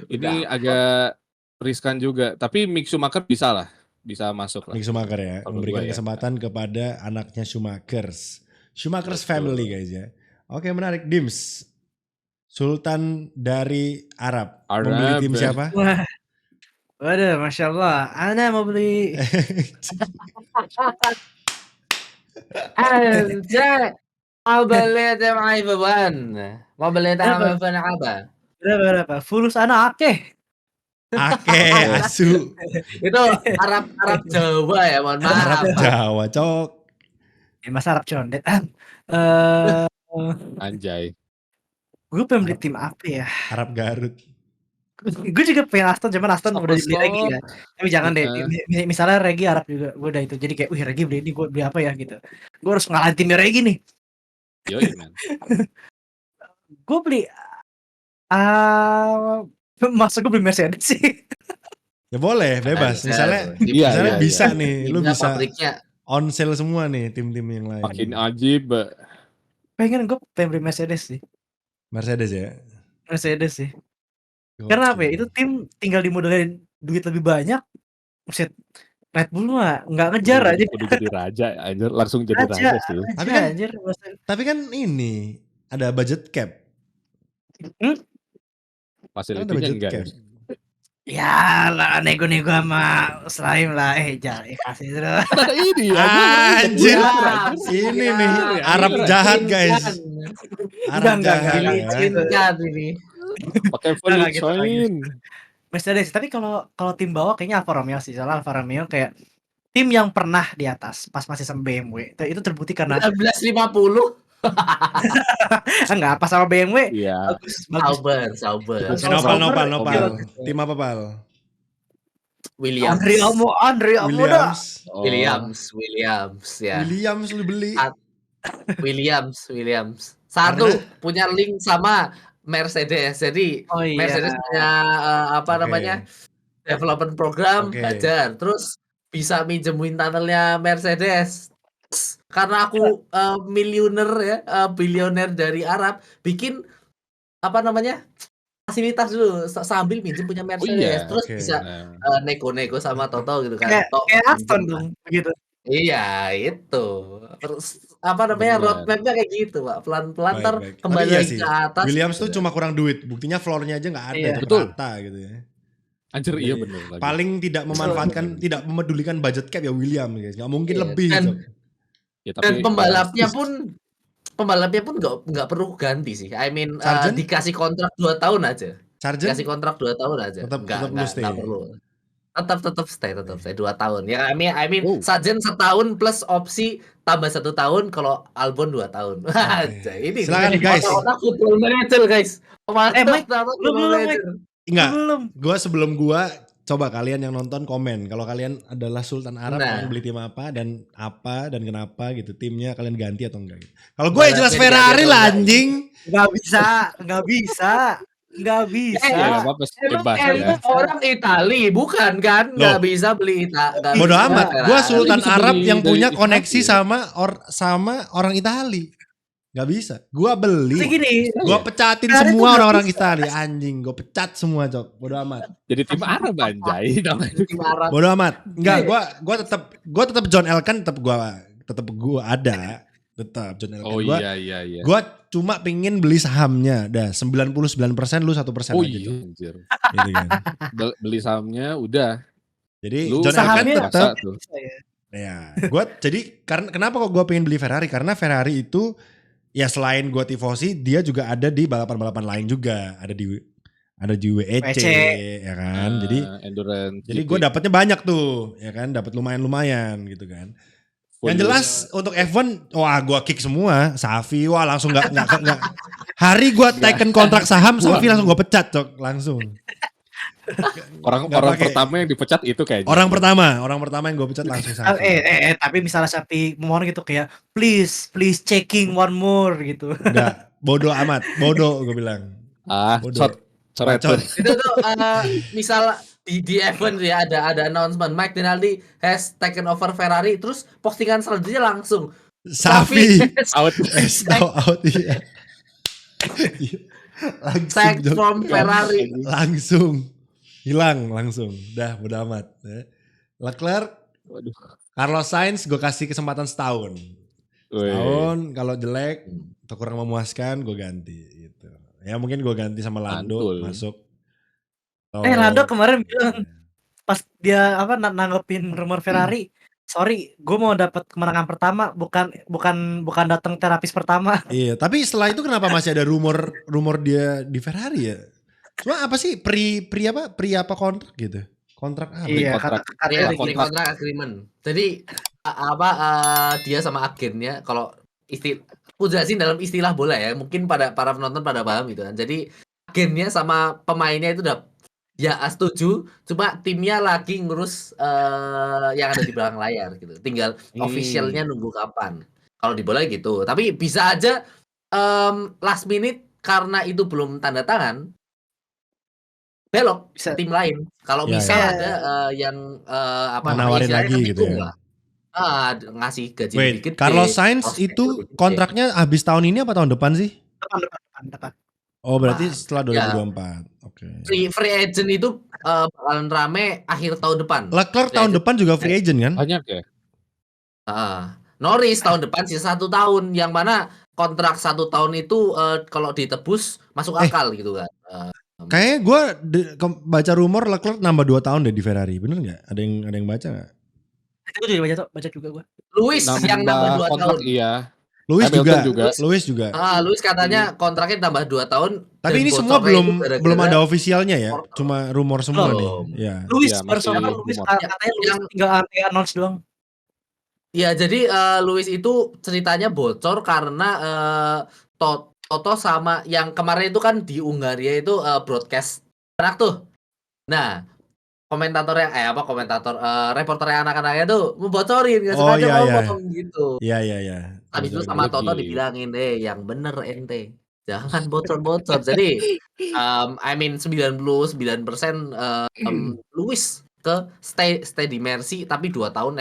Ini agak riskan juga. Tapi Mick Schumacher bisa lah. Bisa masuk lah. Mick Schumacher ya, Kalau memberikan gua ya. kesempatan kepada anaknya Schumachers Betul. family guys ya. Oke, menarik. Dims, Sultan dari Arab. Mau beli tim siapa? Wah. Waduh, Masya Allah. Ana mau beli. Anjay. Mau beli tim F1. Mau beli tim F1 apa? Berapa? Fulus anak akeh. Asu. Itu Arab Jawa ya, mohon maaf. Arab Jawa, cok. Mas Arab condet. Anjay. Gue pengen beli tim apa ya? Arab Garut. Gue juga pengen Aston, cuman Aston udah dibeli Regi ya. Tapi jangan deh, misalnya Regi Arab juga, gue udah itu. Jadi kayak, wih Regi beli ini, gue beli apa ya gitu. Gue harus ngalahin timnya Regi nih. Yoi man. Gue beli, masa gue beli Mercedes sih? Ya boleh, bebas. Misalnya bisa nih, lu bisa pabriknya on sale semua nih tim-tim yang lain. Makin ajib. Gue pengen beli Mercedes sih. Mercedes ya. Mercedes sih. Karena apa ya? Itu tim tinggal dimodalin duit lebih banyak. Buset. Red Bull mah nggak ngejar aja. Udah jadi raja, anjir. Langsung jadi raja sih. Tapi kan ini ada budget cap. Fasilitinya enggak ya? Ya lah, nego-nego sama Slime lah. Jangan kasih terus. Ini anjir. Ini nih Arab jahat guys. Arab jahat. Diizinkan ini. Pakai Volkswagen. Mercedes. Tapi kalau tim bawah kayaknya Alfa Romeo sih. Soalnya Alfa Romeo kayak tim yang pernah di atas pas masih sama BMW. Itu terbukti karena 1950. enggak, pas sama BMW. Iya. Sauber. Nopal. Tim apa, Pal? Williams. Williams ya. Williams lu beli. Williams. Satu punya link sama Mercedes. Jadi Mercedes punya namanya? Development program Hajar. Terus bisa minjemin tunnelnya Mercedes. Karena aku bilioner dari Arab, bikin fasilitas dulu sambil minjem punya Mercedes. Terus bisa nego-nego sama Toto gitu kan. Kayak Aston dong begitu. Iya, itu. Terus roadmap-nya kayak gitu, Pak. Pelan-pelan kembali lagi ke atas. Williams tuh cuma kurang duit. Buktinya floor-nya aja enggak ada, rata gitu ya. Anjir, iya bener. Paling tidak memanfaatkan, tidak memedulikan budget cap ya Williams guys. Enggak mungkin lebih. Dan pembalapnya pun nggak perlu ganti sih. I mean dikasih kontrak 2 tahun aja. Dikasih kontrak 2 tahun aja. Nggak perlu. Tetap stay 2 tahun. Ya I mean Sargent setahun plus opsi tambah 1 tahun, kalau Albon 2 tahun. Ini silakan guys. Football manager guys. Mike, enggak. Gua sebelum coba kalian yang nonton komen kalau kalian adalah Sultan Arab, kalian beli tim apa dan kenapa gitu, timnya kalian ganti atau enggak gitu. Kalau gue jelas Ferrari lah anjing. Enggak bisa. Emang orang Itali bukan kan? Enggak bisa beli Itali. Bodoh amat. Gue Sultan Arab yang punya koneksi sama orang Itali. Gak bisa. Gua beli. Gua pecatin semua orang-orang Italia. Anjing, gua pecat semua, Cok. Bodoh amat. Jadi tim Arab anjay. Bodoh amat. Enggak, gua tetap John Elkann tetap gua ada. Tetap John Elkann. Iya. Gua cuma pengen beli sahamnya. Dah 99% lu 1% aja. Iya, anjir. Gitu kan. Beli sahamnya udah. Jadi lu John Elkann tetap. Ya, Kenapa kok gua pengen beli Ferrari? Karena Ferrari itu ya selain gua tifosi, dia juga ada di balapan-balapan lain juga, ada di WEC ya kan. Jadi endurance. Jadi gua dapatnya banyak tuh, ya kan, dapat lumayan gitu kan. Yang jelas untuk F1 wah gua kick semua, Safi wah langsung enggak hari gua taken kontrak saham, Safi langsung gua pecat, Cok, langsung. Orang pertama yang dipecat itu kayaknya. Orang pertama yang gue pecat langsung Safi. Tapi misalnya Safi mohon gitu kayak please checking one more gitu. Enggak, bodoh gue bilang. Coret. Itu tuh misal di event ya ada announcement Mike Denaldi has taken over Ferrari, terus postingan selanjutnya langsung Safi out. Out iya. Langsung from Ferrari. Langsung hilang langsung. Dah bodo amat. Leclerc, Carlos Sainz gue kasih kesempatan setahun. Kalau jelek atau kurang memuaskan gue ganti gitu. Ya mungkin gue ganti sama Lando masuk. Lando kemarin bilang pas dia nanggepin rumor Ferrari, sorry, gue mau dapat kemenangan pertama, bukan datang terapis pertama. Iya, tapi setelah itu kenapa masih ada rumor dia di Ferrari ya? Cuma apa sih pri apa kontrak gitu? Kontrak apa? Iya, kontrak agreement. Jadi dia sama agennya, kalau aku jelasin dalam istilah bola ya, mungkin para penonton pada paham gitu kan. Jadi agennya sama pemainnya itu udah ya setuju, cuma timnya lagi ngurus yang ada di belakang layar gitu. Tinggal officialnya nunggu kapan. Kalau di bola gitu. Tapi bisa aja last minute karena itu belum tanda tangan. belok ke Bisa. tim lain. Kalau Ya, misal ya. ada yang apa namanya Menawarin istilahnya lagi gitu ngedukung ya. lah. Ngasih gaji lebih Wait, gede, Carlos Sainz prospeknya itu lebih gede. kontraknya habis tahun ini apa tahun depan sih? Depan. Oh, berarti Depan. setelah Ya, 2024. Oke. free agent itu bakalan rame akhir tahun depan. Leclerc Free tahun agent. depan juga free agent kan? Banyak ya? Norris tahun depan sisa 1 tahun, yang mana kontrak 1 tahun itu kalau ditebus masuk akal gitu kan. Kayaknya gue baca rumor Leclerc nambah 2 tahun deh di Ferrari, bener nggak? Ada yang baca nggak? Itu juga baca juga gue. Lewis yang nambah 2 kontrak tahun. iya. Lewis Hamilton juga. Lewis juga. Lewis katanya kontraknya tambah 2 tahun. Tapi dan ini semua bocornya itu belum gara-gara ada ofisialnya ya, supporter. cuma rumor semua nih. Belum. Ya. Luis Iya, baru masih soalnya Luis rumor. katanya Luis Yang- tinggal announce doang. Ya, jadi Lewis itu ceritanya bocor karena Toto sama yang kemarin itu kan di Hungaria itu broadcast anak tuh. Nah, reporternya anak-anaknya tuh membocorin, nggak Oh, sengaja iya, iya. ngomong gitu. Iya. Habis itu Bocorin sama dikit. Toto dibilangin, yang bener ente, jangan bocor-bocor. Jadi, 99% Lewis ke stay di Mercy tapi 2 tahun.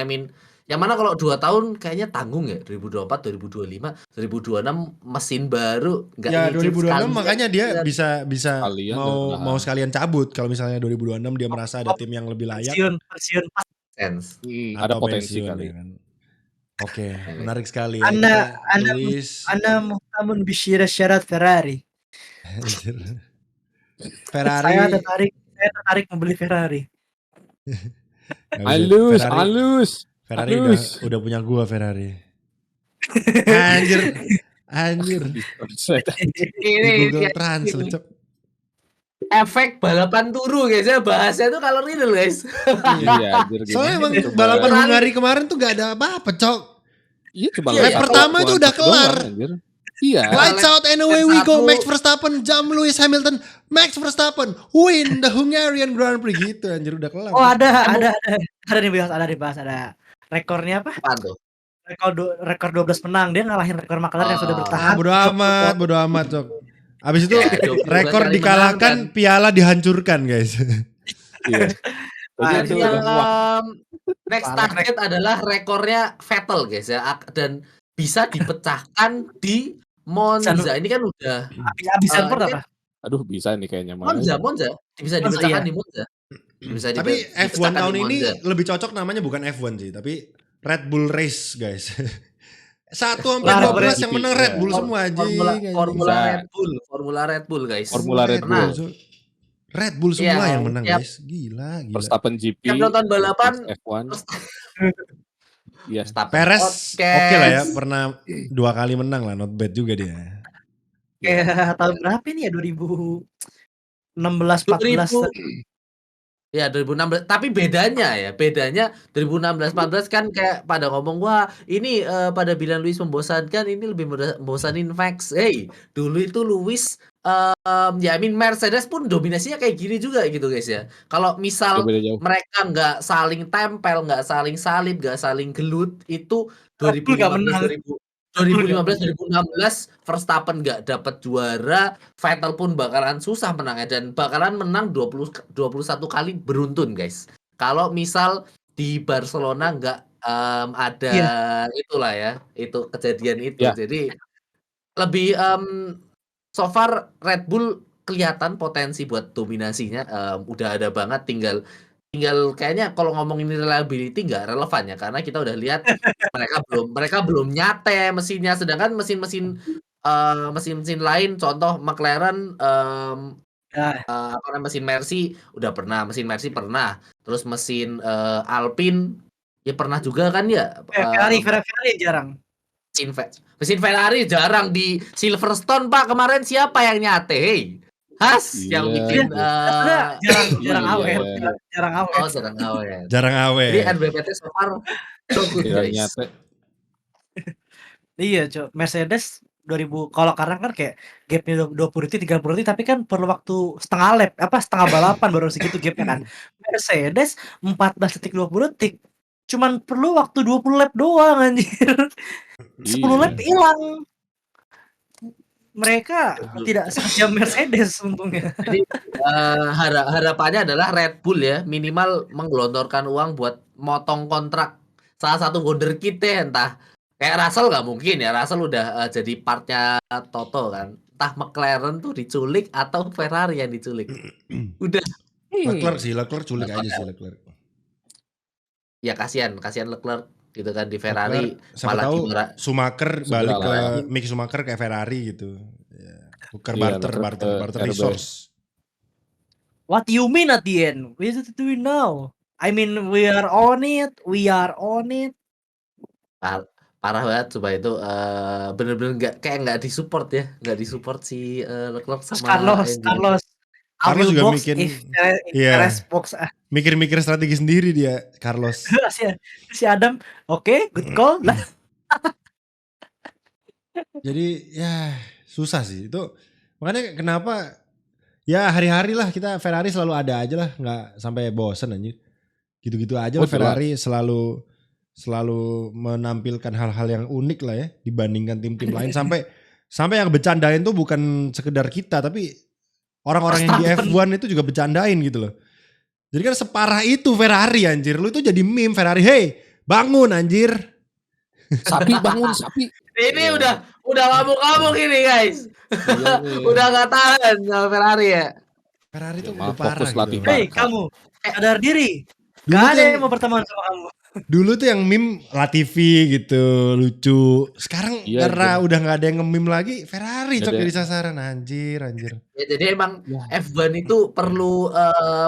Yang mana kalau 2 tahun kayaknya tanggung ya, 2024, 2025, 2026 mesin baru, nggak Ya nyicil 2026 sekalian. makanya dia bisa Sekalian udah. mau sekalian cabut kalau misalnya 2026 dia merasa ada tim yang lebih layak Pensiun pas. Sense. Ada atau potensi pensiun, kali. ya kan. Oke, menarik sekali ya. Ana Lewis. muhtamun bishira syarat Ferrari. Ferrari. Saya tertarik membeli Ferrari. Halus. Ferrari udah punya gua Ferrari. Anjir. Di Google Translate. Cok. Efek balapan turu guys ya, bahasnya tuh kalau ini loh guys. Iya, anjir, Soalnya emang gimana? balapan Hungari kemarin tuh gak ada apa-apa, Cok. Iya, coba Lap pertama itu udah kelar. Iya. Lights out and away we go. Max Verstappen jam Lewis Hamilton. Max Verstappen win the Hungarian Grand Prix gitu, anjir udah kelar. Oh, ada dibahas ada rekornya apa? Apaan tuh? Rekor 12 menang, dia ngalahin rekor McLaren yang sudah bertahan. Bodo amat, Cok. Abis itu Ya, 12 rekor kali dikalahkan, menang, piala dihancurkan, guys. Iya. Jadi yang next target adalah rekornya Vettel guys ya, dan bisa dipecahkan di Monza. Ini kan udah habis Zandvoort apa? Aduh, bisa nih kayaknya mah. Monza bisa dipecahkan di Monza. Tapi F1 tahun ini lebih cocok namanya bukan F1 sih, tapi Red Bull Race, guys. 1 sampai 12 yang menang Red Bull semua aja. Formula Red Bull guys. Formula Red Bull. Red Bull semua yang menang guys. Gila. Verstappen GP. Yang nonton balapan F1. Iya. Perez oke lah ya, pernah 2 kali menang lah, not bad juga dia. Kayak tahun berapa ini ya, 2016 14. Ya 2016, tapi bedanya 2016 14 kan kayak pada ngomong, wah ini pada bilang Lewis membosankan, ini lebih membosanin Max. Dulu itu Lewis Mercedes pun dominasinya kayak gini juga gitu guys ya. Kalau misal mereka nggak saling tempel, nggak saling salib, nggak saling gelut, itu 2015 2016 Verstappen nggak dapat juara, Vettel pun bakalan susah menangnya, dan bakalan menang 21 kali beruntun guys. Kalau misal di Barcelona nggak ada itulah ya, itu kejadian itu. Jadi lebih so far Red Bull kelihatan potensi buat dominasinya udah ada banget, tinggal kayaknya kalau ngomongin reliability nggak relevan ya, karena kita udah lihat mereka belum nyate mesinnya, sedangkan mesin lain contoh McLaren mesin Mercy udah pernah, terus mesin Alpine ya pernah juga kan ya. Ferrari jarang. Mesin Ferrari jarang di Silverstone Pak, kemarin siapa yang nyate? Yang bikin jarang awet. Jarang awet. Jadi NBPT so far guys. Iya, Cok. Mercedes 2000 kalau karena kan kayak gapnya 20 detik 30 detik, tapi kan perlu waktu setengah balapan baru segitu gapnya kan. Mercedes 14 detik 20 detik. Cuman perlu waktu 20 lap doang anjir. 10 lap hilang. mereka tidak sekejam Mercedes untungnya. Jadi harapannya adalah Red Bull ya minimal menggelontorkan uang buat motong kontrak salah satu wonderkid deh, entah kayak Russell nggak mungkin ya, Russell udah jadi partnya Toto kan. Entah McLaren tuh diculik atau Ferrari yang diculik. Udah. Leclerc culik aja sih Leclerc. Ya kasihan Leclerc gitu kan di Ferrari. Siapa malah tahu gimana Schumacher balik ke lah. Mick Schumacher kayak Ferrari gitu. Ya, tukar Iya, barter Leclerc ke resource. What do you mean at the end? We just do it now. I mean we are on it. Parah banget coba itu bener-bener nggak disupport ya, nggak disupport si Leclerc sama Carlos juga box bikin if Perez box. Mikir-mikir strategi sendiri dia Carlos. si Adam, oke, good call. Jadi ya susah sih itu. Makanya kenapa ya hari-hari lah kita Ferrari selalu ada aja lah, nggak sampai bosen anjir. Gitu-gitu aja lah Ferrari selalu menampilkan hal-hal yang unik lah ya dibandingkan tim-tim lain sampai yang bercandain tuh bukan sekedar kita tapi orang-orang yang di F1 itu juga bercandain gitu loh. Jadi kan separah itu Ferrari anjir. Lu itu jadi meme Ferrari. Hey, bangun anjir. Sapi bangun, sapi. Ini udah ngamuk-ngamuk ini guys. Udah gak tahan sama Ferrari ya. Ferrari itu udah parah gitu. Hei kamu, sadar diri. Gak ada yang mau berteman sama kamu. Dulu tuh yang meme Latifi gitu, lucu. Sekarang karena udah gak ada yang nge-meme lagi, Ferrari cok jadi sasaran anjir. Ya, jadi emang F1 itu perlu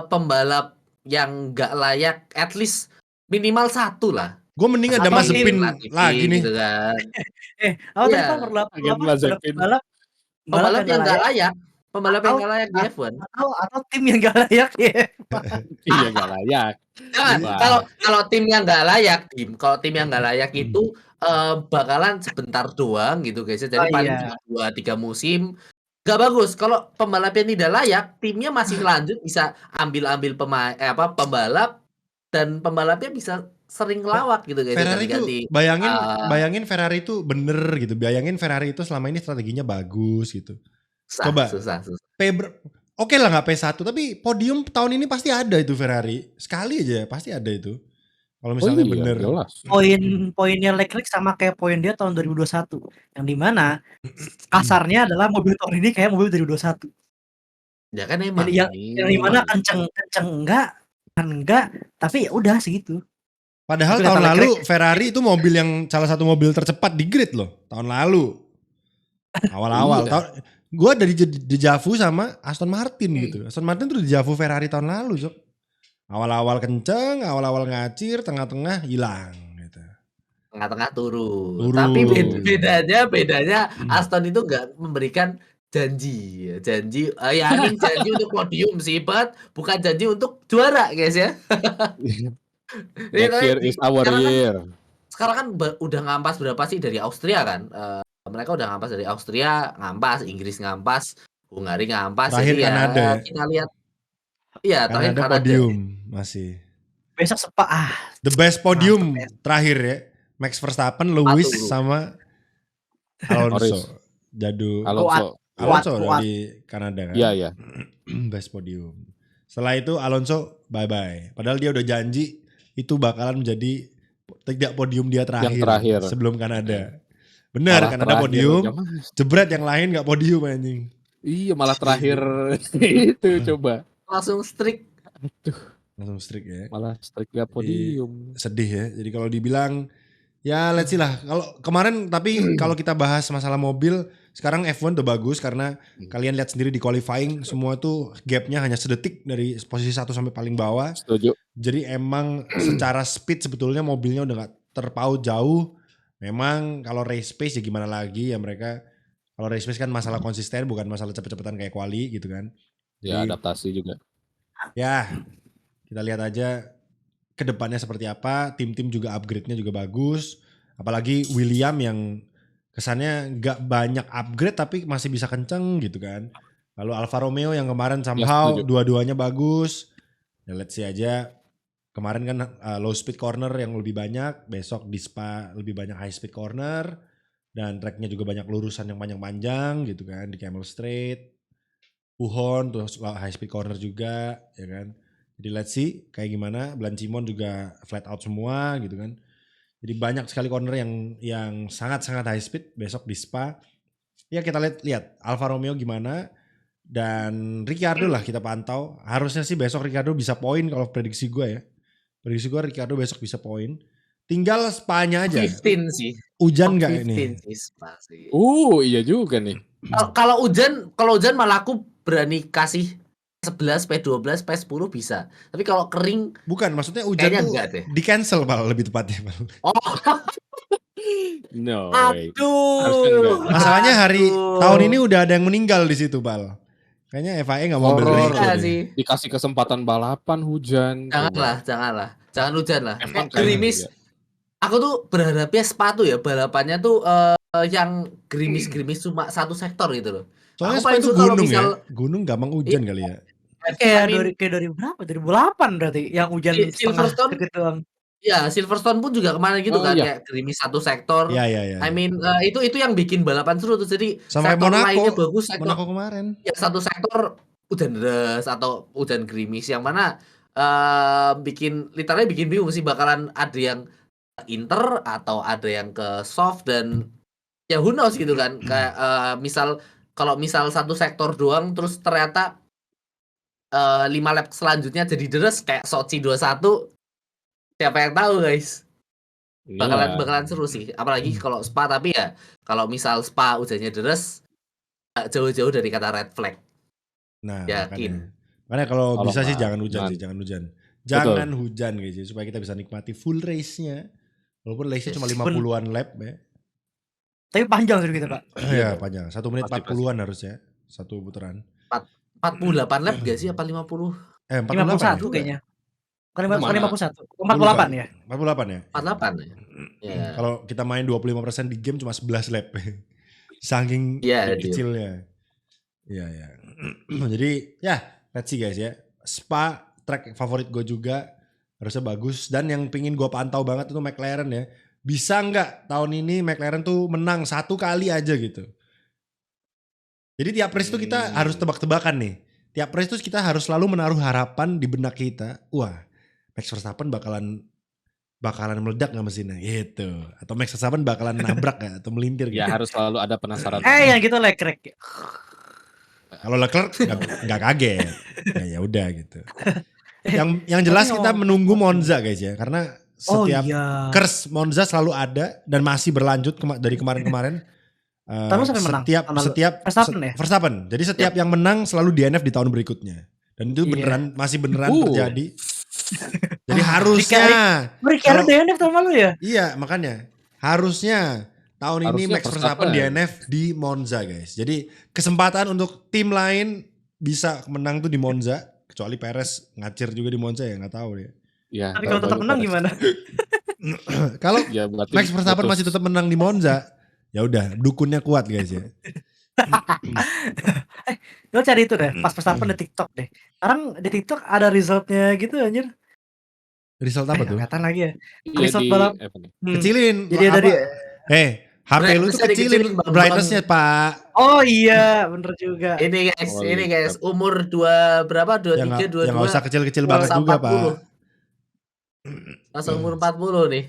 pembalap yang gak layak, at least minimal satu lah. Gue mending ada Mazepin lagi nih. Gitu kan. Apa tadi Pak perlu pembalap yang gak layak. Pembalap yang gak layak di F1. Atau tim yang gak layak ya. Iya gak layak. Kalau tim yang nggak layak, kalau tim yang nggak layak itu bakalan sebentar doang gitu guys. Jadi paling cuma 2-3 musim nggak bagus. Kalau pembalap yang tidak layak, timnya masih lanjut bisa ambil pembalap dan pembalapnya bisa sering lawak gitu guys. Ferrari itu bayangin Ferrari itu bener gitu. Bayangin Ferrari itu selama ini strateginya bagus gitu. Susah. Oke lah gak P1 tapi podium tahun ini pasti ada itu Ferrari. Sekali aja pasti ada itu. Kalau misalnya bener. Poinnya Leclerc sama kayak poin dia tahun 2021. Yang dimana kasarnya adalah mobil tahun ini kayak mobil 2021. Ya kan emang. Yang dimana kenceng enggak. Tapi ya udah segitu. Padahal tahun lalu Ferrari itu mobil yang salah satu mobil tercepat di grid loh. Tahun lalu. Awal-awal. Gue dari dejavu sama Aston Martin gitu. Aston Martin tuh dejavu Ferrari tahun lalu, Jok. Awal-awal kenceng, awal-awal ngacir, tengah-tengah hilang gitu. Tengah-tengah turun. Tapi bedanya Aston itu nggak memberikan janji untuk podium sih, bukan janji untuk juara, guys ya. Next year is our year. Sekarang kan udah ngampas berapa sih dari Austria kan? Mereka udah ngampas dari Austria, Inggris ngampas, Hungari ngampas. Terakhir jadi Kanada. Ya, kita lihat. Iya, terakhir Kanada podium masih. Besok the best podium terakhir ya. Max Verstappen, Lewis sama Alonso. Alonso dari Kanada kan. Iya. Best podium. Setelah itu Alonso bye-bye. Padahal dia udah janji itu bakalan menjadi tidak podium dia terakhir. Sebelum Kanada. Benar, Kanada podium. Jebret yang lain gak podium anjing. Iya, malah terakhir itu coba. Langsung streak. Langsung streak ya. Malah streak gak podium. Sedih ya. Jadi kalau dibilang ya let's see lah. Kalau kemarin tapi kalau kita bahas masalah mobil, sekarang F1 udah bagus karena kalian lihat sendiri di qualifying semua tuh gapnya hanya sedetik dari posisi 1 sampai paling bawah. Setuju. Jadi emang secara speed sebetulnya mobilnya udah gak terpaut jauh. Memang kalau race pace ya gimana lagi ya mereka. Kalau race pace kan masalah konsisten bukan masalah cepet-cepetan kayak quali gitu kan. Ya adaptasi juga. Ya kita lihat aja ke depannya seperti apa. Tim-tim juga upgrade-nya juga bagus. Apalagi William yang kesannya gak banyak upgrade tapi masih bisa kenceng gitu kan. Lalu Alfa Romeo yang kemarin somehow dua-duanya bagus. Ya let's see aja. Kemarin kan low speed corner yang lebih banyak. Besok di Spa lebih banyak high speed corner. Dan tracknya juga banyak lurusan yang panjang-panjang gitu kan. Di Camel Straight, Puhon, terus high speed corner juga ya kan. Jadi let's see kayak gimana. Blanchimon juga flat out semua gitu kan. Jadi banyak sekali corner yang sangat-sangat high speed besok di Spa. Ya kita lihat Alfa Romeo gimana. Dan Ricciardo lah kita pantau. Harusnya sih besok Ricciardo bisa poin kalau prediksi gue ya. Prediksi gue Ricciardo besok bisa poin. Tinggal Spa-nya aja. 15 sih. Hujan nggak ini? 15 sih Spa sih. Iya juga nih. Kalau hujan malah aku berani kasih 11, P12, P10 bisa. Tapi kalau kering bukan, maksudnya hujan tuh di cancel Pal, lebih tepatnya Pal. Oh. No way. Aduh. Masalahnya tahun ini udah ada yang meninggal di situ Pal. Kayaknya FIA nggak mau beli sih. Dikasih kesempatan balapan hujan. Janganlah. Jangan hujan lah. Kayak gerimis. Aku tuh berharapnya Spa tuh ya balapannya tuh yang gerimis-gerimis cuma satu sektor gitu loh. Soalnya Spa itu gunung ya. Gunung gampang hujan kali ya. Kayak 2000 berapa? 2008 berarti yang hujan Silverstone gitu doang. Ya, Silverstone pun juga kemarin gitu kan kayak gerimis satu sektor. Iya. I mean itu yang bikin balapan seru tuh. Jadi sampai sektor Monaco, lainnya bagus, sektor Monaco kemarin. Ya satu sektor hujan deras atau hujan gerimis yang mana literally bikin bingung sih bakalan ada yang inter atau ada yang ke soft dan ya who knows gitu kan. Kayak kalau misal satu sektor doang terus ternyata 5 lap selanjutnya jadi deres kayak Sochi 21, siapa yang tahu guys. Bakalan seru sih, apalagi kalau Spa. Tapi ya kalau misal Spa hujannya deres jauh-jauh dari kata red flag. Nah, yakin. Makanya kalau bisa sih jangan hujan. Jangan hujan guys supaya kita bisa nikmati full race-nya. Walaupun race-nya cuma 50-an lap ya. Tapi panjang sih kita Pak. Iya panjang, 1 menit 40-an harusnya satu putaran. 48 lap gak sih apa 50? 51 kayaknya. Bukan 51, 48 ya? 48 ya? 48 ya? Yeah. Kalau kita main 25% di game cuma 11 lap. Saking kecilnya. Iya. Jadi ya let's see guys ya. Spa track favorit gue juga. Harusnya bagus. Dan yang pingin gue pantau banget itu McLaren ya. Bisa nggak tahun ini McLaren tuh menang 1 kali aja gitu. Jadi tiap race tuh kita harus tebak-tebakan nih. Tiap race tuh kita harus selalu menaruh harapan di benak kita. Wah, Max Verstappen bakalan meledak gak mesinnya gitu. Atau Max Verstappen bakalan nabrak gak atau melintir gitu. Ya harus selalu ada penasaran. Yang gitu Leclerc. Kalau Leclerc gak kaget. Ya udah gitu. Yang jelas kita menunggu Monza guys ya. Karena setiap curse Monza selalu ada dan masih berlanjut dari kemarin-kemarin. Sampai menang. Setiap Verstappen. Jadi setiap yang menang selalu DNF di tahun berikutnya. Dan itu masih beneran terjadi. Jadi harusnya Ricciardo DNF tahun lalu ya? Iya, makanya harusnya tahun ini Max Verstappen DNF di Monza, guys. Jadi kesempatan untuk tim lain bisa menang tuh di Monza, kecuali Perez ngacir juga di Monza ya, nggak tahu ya. Ya, tapi kalau tetap menang gimana? Kalau Max Verstappen masih tetap menang di Monza, ya udah dukunnya kuat guys ya. Lo cari itu deh, pas Verstappen di TikTok deh. Sekarang di TikTok ada resultnya gitu anjir. Result apa tuh? Kelihatan lagi ya. Result balap. Kecilin. Jadi ada HP lu tuh kecilin brightness-nya Pak. Oh iya, bener juga. Ini guys, umur 23, 22. Yang gak usah kecil-kecil banget juga 40. Pak. Langsung umur 40 nih.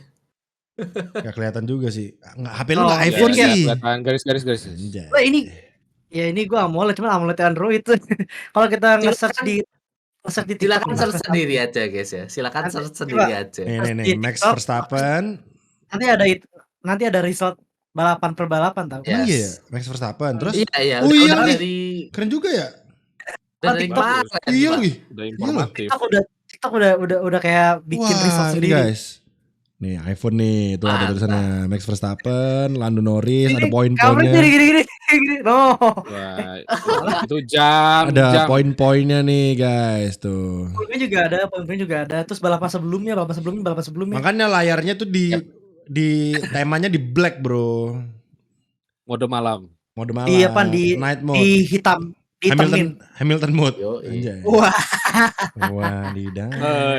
Gak kelihatan juga sih. HP lu gak iPhone sih. Kelihatan garis-garis. Wah ini gue AMOLED, cuman AMOLED Android. Kalau kita nge-search di silakan search sendiri aja guys ya. Silakan search sendiri aja. Nih Max Verstappen. Nanti ada result balapan per balapan tau. Yes. Iya Max Verstappen. Terus iya. Oh iya nih. Keren juga ya. Dari iya nih. Udah informatif. TikTok udah kayak bikin result sendiri. Guys. Nih iPhone nih, tuh ada tulisannya Max Verstappen, Lando Norris, ada poin-poinnya. Gini. No. Wah, itu jam. Ada poin-poinnya nih guys tuh. Poinnya juga ada. Terus balapan sebelumnya. Makanya layarnya tuh di temanya di black bro. Mode malam. Iya pan di night mode. di Hitam min. Hamilton mode. Yoi. Anjay. Wah. Wadidaw.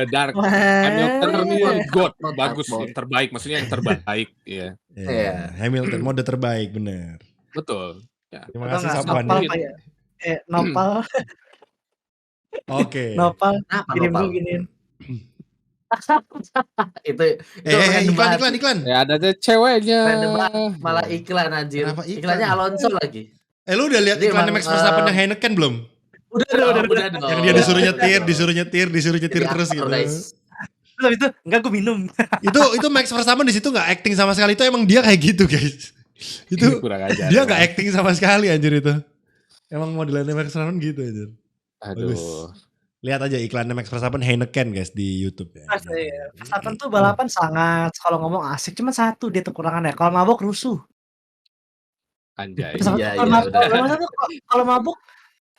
Dark Wah. Hamilton ini God, Not bagus, dark mode. yang terbaik, maksudnya yang terbaik, ya. Iya, Hamilton mode terbaik bener. Betul. Ya. Terima Atau kasih nggak Sapuan nopal ya. kayak nopal Oke. nopal Kenapa kirim nopal? dulu giniin. itu random banget. iklan. Ya ada deh ceweknya. Random banget. Malah iklan anjir. Kenapa iklan? Iklannya Alonso lagi. Lu udah lihat Jadi iklan emang, Max Verstappen yang Heineken belum? Udah dong. Yang dia disuruh nyetir Jadi terus aktor, gitu. guys. Terus itu enggak gue minum. Itu Max Verstappen di situ nggak acting sama sekali, itu emang dia kayak gitu guys. Itu kurang ajar. dia nggak acting sama sekali anjir itu. Emang modelannya Max Verstappen gitu anjir. Aduh. Bagus. Lihat aja iklannya Max Verstappen Heineken guys di YouTube ya. Verstappen tuh balapan sangat kalau ngomong asik cuma satu dia kekurangannya. Kalau mabok rusuh. Anjay. Iya, Kalau mabuk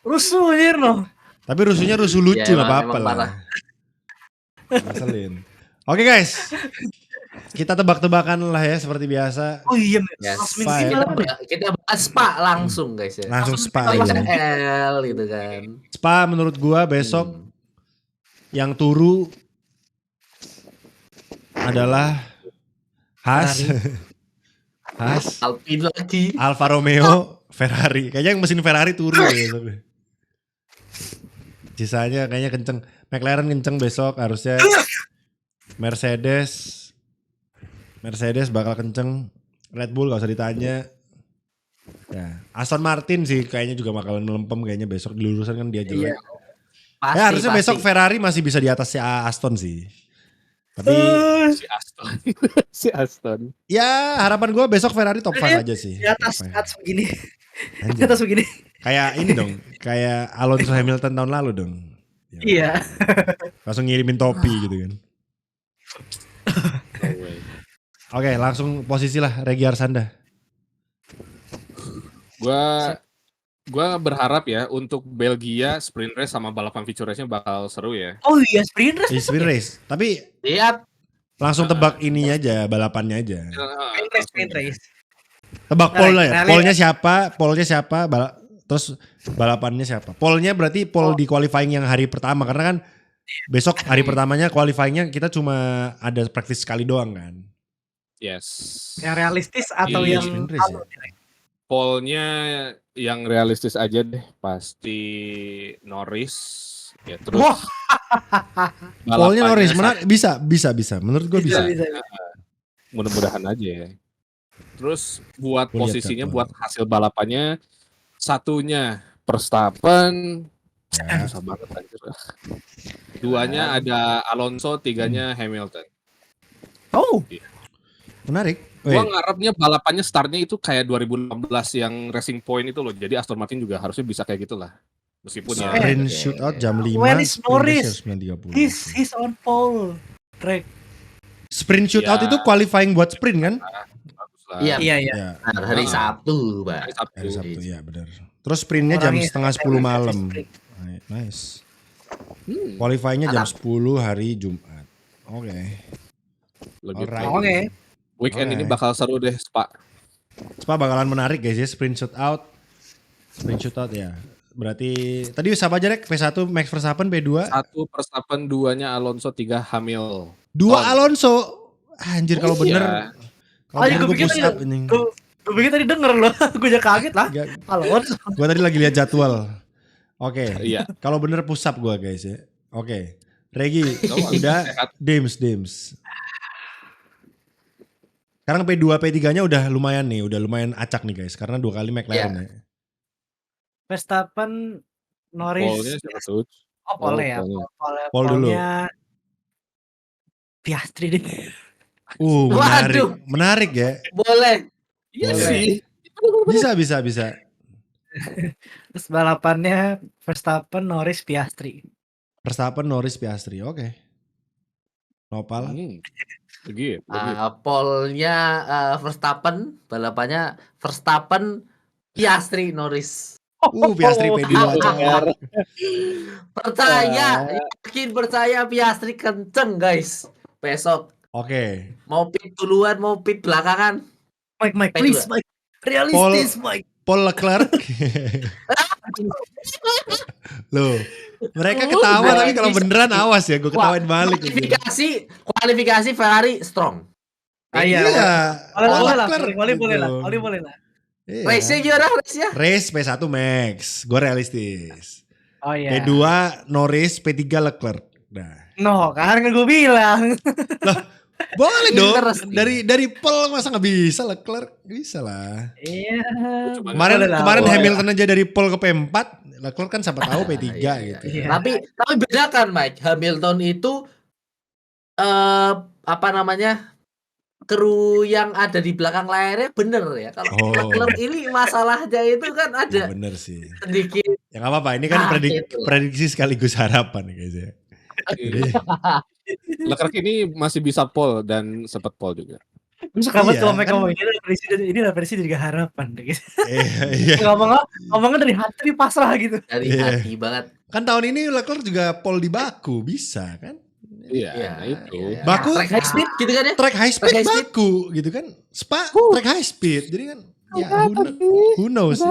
rusuh anjir loh. Tapi rusuhnya rusuh lucu Ya, nggak apa-apa emang lah. parah. Ngeselin. Oke guys. Kita tebak-tebakan lah ya seperti biasa. Oh iya, Yes. Last minute Fine. balapan ya? Kita bahas Spa langsung guys ya. Langsung Spa Langsung aja. L gitu kan. Spa menurut gua besok yang turu adalah Haas. Haas, Alpine lagi. Alfa Romeo, Ferrari. Kayaknya yang mesin Ferrari turu ya. Tapi. Sisanya kayaknya kenceng. McLaren kenceng besok harusnya. Mercedes bakal kenceng. Red Bull gak usah ditanya. Ya, Aston Martin sih kayaknya juga bakalan melempem kayaknya besok di lurusan kan dia jelek. Iya. Pasti, Harusnya besok Ferrari masih bisa di atas si Aston sih. Tapi Si Aston. ya harapan gue besok Ferrari top 5 aja sih. Di atas Top 5. atas begini. Di Anjir. atas begini. Kayak ini dong, kayak Alonso Hamilton tahun lalu dong. Ya, Iya. langsung ngirimin topi gitu kan. Oke, langsung posisi lah Regi Arsanda. Gua berharap ya untuk Belgia sprint race sama balapan feature race-nya bakal seru ya. Oh iya, sprint race. Sprint race. Tapi lihat langsung tebak ininya aja, balapannya aja. Sprint race. Tebak polnya ya. Rally. Polnya siapa, terus balapannya siapa. Polnya berarti pole di qualifying yang hari pertama. Karena kan besok hari pertamanya qualifyingnya kita cuma ada praktis sekali doang kan. Yes. Yang realistis atau Iya, yang sprint race ya. Polnya yang realistis aja deh, pasti Norris. Ya terus. Wah. Polnya balapannya Norris bisa. Menurut gue bisa. Mudah-mudahan aja ya. Terus buat Gua lihat posisinya, jadwal. buat hasil balapannya, satunya Verstappen, Ya. susah banget anjir. Duanya ada Alonso, tiganya Hamilton. Oh. Menarik. Gua ngarepnya balapannya startnya itu kayak 2016 yang Racing Point itu loh. Jadi Aston Martin juga harusnya bisa kayak gitulah. Meskipun ya Sprint shootout jam 5. When is Norris? 9.30. He's on pole. Track. Sprint shootout Ya. itu qualifying buat sprint kan? bagus lah. Iya. Iya. Ya, Nah, hari Sabtu, Pak. Hari Sabtu. hari Sabtu ya benar. Terus sprintnya jam Orangnya setengah 10 malam. sprint. Nice. Qualifyingnya jam 10 hari Jumat. Oke. Begitu. Alright. Oke. Weekend ini Alright. bakal seru deh, Spa. Spa bakalan menarik guys ya, sprint shootout. Sprint shootout ya. Berarti tadi siapa aja Rek? P1 Max Verstappen, P2 1 Verstappen, 2-nya Alonso, 3 Hamil. 2 Alonso. Anjir kalau Iya. bener. Kalau bener Gue gue pikir push tadi, up ini. gue pikir tadi denger loh. Gue aja kaget lah. Alonso. Gue tadi lagi lihat jadwal. Oke. Iya. Kalau bener push up gue guys ya. Oke. Regi Tahu, udah sehat. Dims. Sekarang P2 P3-nya udah lumayan nih, udah lumayan acak nih guys karena 2 kali McLaren ya. Verstappen, Polnya Norris. siapa tuh? Oh, pole ya. polnya. Pole dulu. Polnya Piastri deh. Menarik. Waduh. Menarik ya. Boleh. Iya Boleh. sih. Bisa. Terus balapannya Verstappen, Norris, Piastri. Verstappen, Norris, Piastri. Oke. Nopal. Begitu. Polnya Verstappen, balapannya Verstappen, Piastri, Norris. Piastri P2. Yakin percaya Piastri kenceng guys. Besok Oke. mau pit duluan, mau pit belakangan. Mike, P2. please, Mike. Realistis, Mike. Paul Leclerc. Loh, mereka ketawa tapi kalau beneran awas ya, gue ketawain balik. Kualifikasi Ferrari strong. Iya. Boleh lah, gitu. boleh lah. Iya. Race-nya gimana race-nya? Race P1 Max, gue realistis. Oh iya. P2 Norris, P3 Leclerc. Nah. No, kan gue bilang. Loh, boleh dong. Interesting. Dari pole masa nggak bisa Leclerc? Bisa lah. Iya. Kemarin Hamilton aja dari pole ke P4, Leclerc kan siapa tahu P3 gitu. Iya. Tapi bedakan Mike, Hamilton itu apa namanya? Kru yang ada di belakang layarnya bener ya. Kalau Leclerc ini masalahnya itu kan ada. Ya bener sih. Sedikit. Ya nggak apa-apa, ini kan prediksi sekaligus harapan guys ya. Jadi, Leclerc ini masih bisa pole dan sempat pole juga. Terus kamu cuma ngomong ini udah versi juga harapan gitu. Iya. Ngomongnya dari hati pasrah gitu. Dari hati banget. Kan tahun ini Leclerc juga pole di Baku, bisa kan? Iya, nah itu. Baku track high speed gitu kan ya? Track high speed Baku gitu kan. Spa track high speed. Jadi kan ya who knows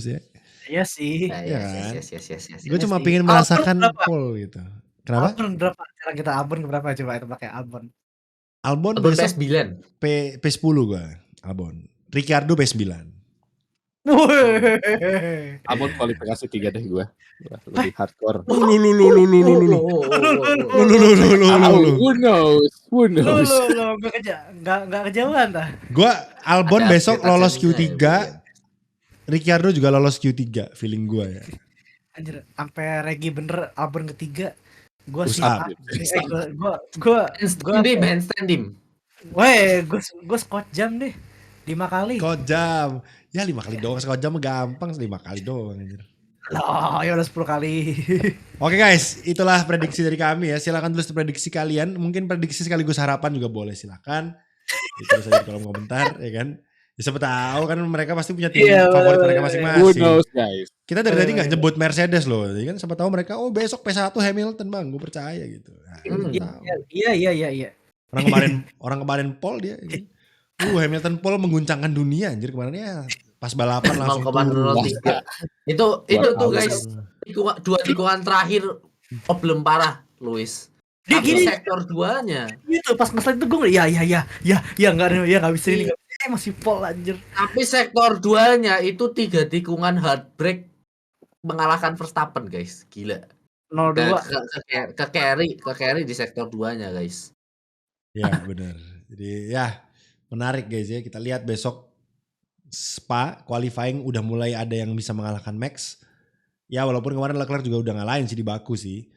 ya. Iya sih. Yes. Gue cuma pengen merasakan pole gitu. Kenapa? Albon berapa? Sekarang kita Albon berapa coba itu pakai Albon? Albon besok P10 gue. Albon. Ricciardo P9. Albon kualifikasi 3 deh gue. Lebih hardcore. Who knows? Gak kejauhan dah. Gue Albon besok lolos Q3. Ricciardo juga lolos Q3, feeling gue ya. Anjir, sampai Regi bener Albon ketiga. Gue sih gue handstand. Weh, gue Scott jam deh 5 kali. Scott jam. Ya 5 kali doang, Scott jam gampang 5 kali doang anjir. Loh, ya udah 10 kali. Oke guys, itulah prediksi dari kami ya. Silakan tulis prediksi kalian. Mungkin prediksi sekaligus harapan juga boleh, silakan. Itu saja di kolom komentar ya kan. Ya, siapa tahu kan mereka pasti punya tim favorit mereka masing-masing. Who knows guys. Kita dari tadi nggak nyebut Mercedes loh, jadi kan siapa tahu mereka besok P1 Hamilton bang, gue percaya gitu. Nah, Iya. Orang kemarin Paul dia. Hamilton Paul mengguncangkan dunia anjir kemarin ya. Pas balapan langsung turun. Itu tuh guys, dua tikungan terakhir problem parah Lewis. Dia gini sektor 2-nya. Itu pas masalah itu gue nggak bisa ini. Masih pol anjir. Tapi sektor 2-nya itu 3 tikungan hard break mengalahkan Verstappen guys. Gila. 0-2 ke carry di sektor 2-nya guys. Ya benar. Jadi ya menarik guys ya. Kita lihat besok Spa qualifying udah mulai ada yang bisa mengalahkan Max. Ya walaupun kemarin Leclerc juga udah ngalahin sih di Baku sih.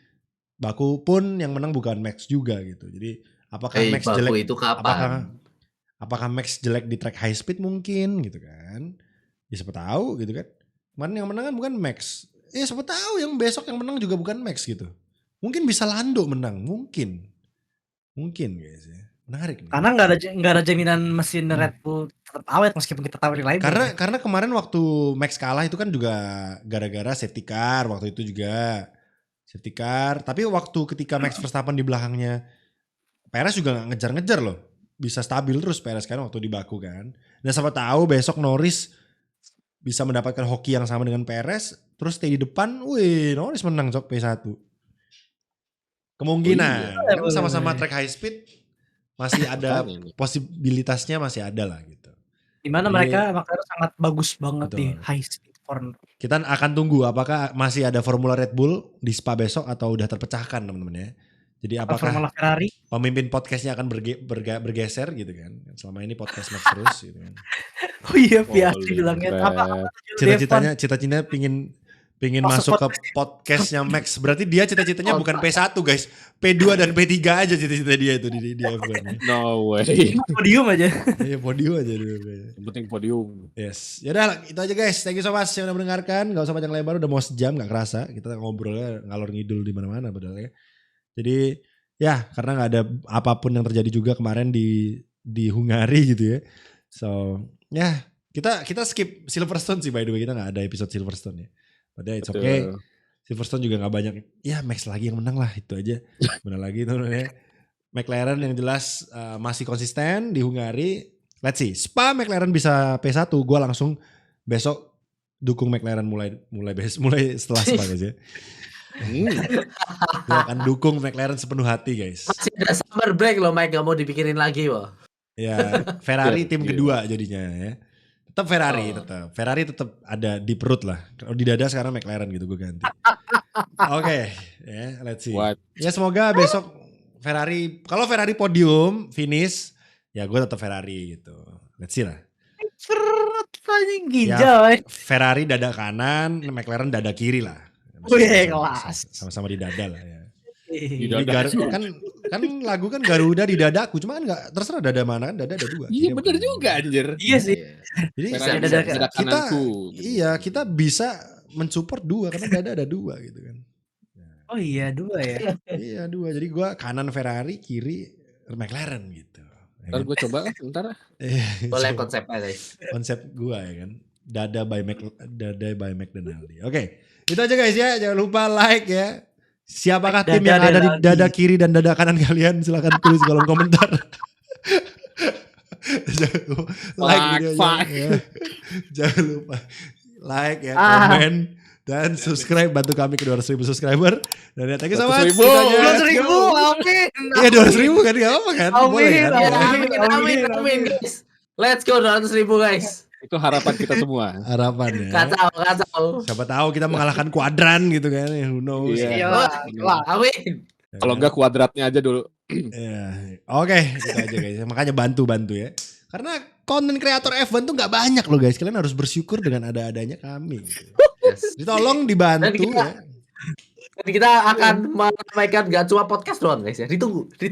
Baku pun yang menang bukan Max juga gitu. Jadi apakah Max Baku jelek? Itu kapan? Apakah Max jelek di track high speed mungkin gitu kan. Ya siapa tahu gitu kan. Kemarin yang menang kan bukan Max. Ya siapa tahu yang besok yang menang juga bukan Max gitu. Mungkin bisa Lando menang. Mungkin guys ya. Menarik nih. Karena nggak ada jaminan mesin Red Bull tetap awet meskipun kita tawarin lain. Karena kemarin waktu Max kalah itu kan juga gara-gara safety car waktu itu juga. Safety car. Tapi waktu ketika Max Verstappen di belakangnya Perez juga gak ngejar-ngejar loh. Bisa stabil terus Perez kan waktu di Baku kan. Dan siapa tahu besok Norris bisa mendapatkan hoki yang sama dengan Perez. Terus stay di depan. Wih Norris menang sok P1. Kemungkinan. Kan sama-sama track high speed. Masih ada posibilitasnya masih ada lah gitu. Dimana mereka makanya sangat bagus banget di high speed corner. Kita akan tunggu apakah masih ada Formula Red Bull di Spa besok atau udah terpecahkan teman-teman ya. Jadi apakah Formula Ferrari pemimpin podcastnya akan bergeser gitu kan. Selama ini podcast Max terus gitu kan. Oh iya biasa bilangnya apa cita-citanya pingin masuk ke podcastnya Max. Berarti dia cita-citanya bukan P1 guys. P2 dan P3 aja cita-cita dia itu di F1. No way. Podium aja. Iya podium aja dulu. Yang penting podium. Yes. Yaudah itu aja guys. Thank you so much yang udah mendengarkan. Gak usah panjang lebar, udah mau sejam gak kerasa. Kita ngobrolnya ngalor ngidul di mana-mana padahal ya. Jadi ya karena gak ada apapun yang terjadi juga kemarin di Hungari gitu ya. So ya kita skip Silverstone sih by the way. Kita gak ada episode Silverstone ya. Padahal it's okay. Silverstone juga gak banyak. Ya Max lagi yang menang lah itu aja. Benar lagi itu ya. McLaren yang jelas masih konsisten di Hungari. Let's see. Spa McLaren bisa P1. Gue langsung besok dukung McLaren mulai setelah Spa guys ya. Gue akan dukung McLaren sepenuh hati guys. Masih ada summer break loh Mike, gak mau dipikirin lagi wah. Ya Ferrari tim kedua jadinya ya. Tetap Ferrari tetap ada di perut lah. Kalau di dada sekarang McLaren gitu gue ganti. Oke, ya let's see. Ya semoga besok Ferrari, kalau Ferrari podium finish ya gue tetap Ferrari gitu. Let's see lah. Ginjal. Ferrari dada kanan, McLaren dada kiri lah. Wih, kelas. Sama-sama di dada lah ya. Di dada. Kan lagu kan Garuda di dadaku, cuma kan nggak terserah dada mana kan, dada ada dua. Iya bener juga anjir. Iya sih. Jadi dada kananku. Kita bisa mensupport dua karena dada ada dua gitu kan. Oh iya dua ya. Iya dua, jadi gue kanan Ferrari, kiri McLaren gitu. Ntar gue coba ntar. Boleh konsepnya guys. Konsep gue ya kan. Dada by McDonald's. Oke, itu aja guys ya. Jangan lupa like ya. Siapakah tim yang ada di dada kiri dan dada kanan kalian? Silahkan tulis di kolom komentar. Jangan lupa like videonya. Ya. Jangan lupa like ya, komen dan subscribe, bantu kami ke 200.000 subscriber. Dan ya, thank you so much. 200.000, amin. Iya 200.000 kan gak apa kan? Boleh kan? Amin guys. Let's go 200.000 guys. Itu harapan kita semua. Harapan ya. Kacau. Siapa tahu kita mengalahkan kuadran gitu kan. Who knows. Iya. Amin. Kalau enggak kuadratnya aja dulu. Ya. Oke, itu aja guys. Makanya bantu ya. Karena konten kreator F1 tuh gak banyak loh guys. Kalian harus bersyukur dengan ada-adanya kami. Gitu. Jadi tolong dibantu ya. Dan kita akan meramaikan gak cuma podcast doang guys ya. Ditunggu. Ya.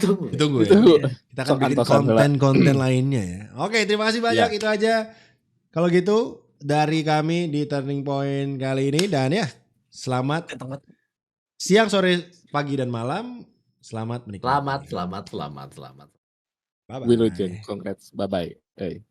Kita akan bikin konten-konten lainnya ya. Oke, terima kasih banyak. Itu aja. Kalau gitu dari kami di Turning Point kali ini, dan ya selamat siang, sore, pagi dan malam. Selamat menikmati. Selamat. Bye bye. Wilujeng, congrats. Bye bye. Hey.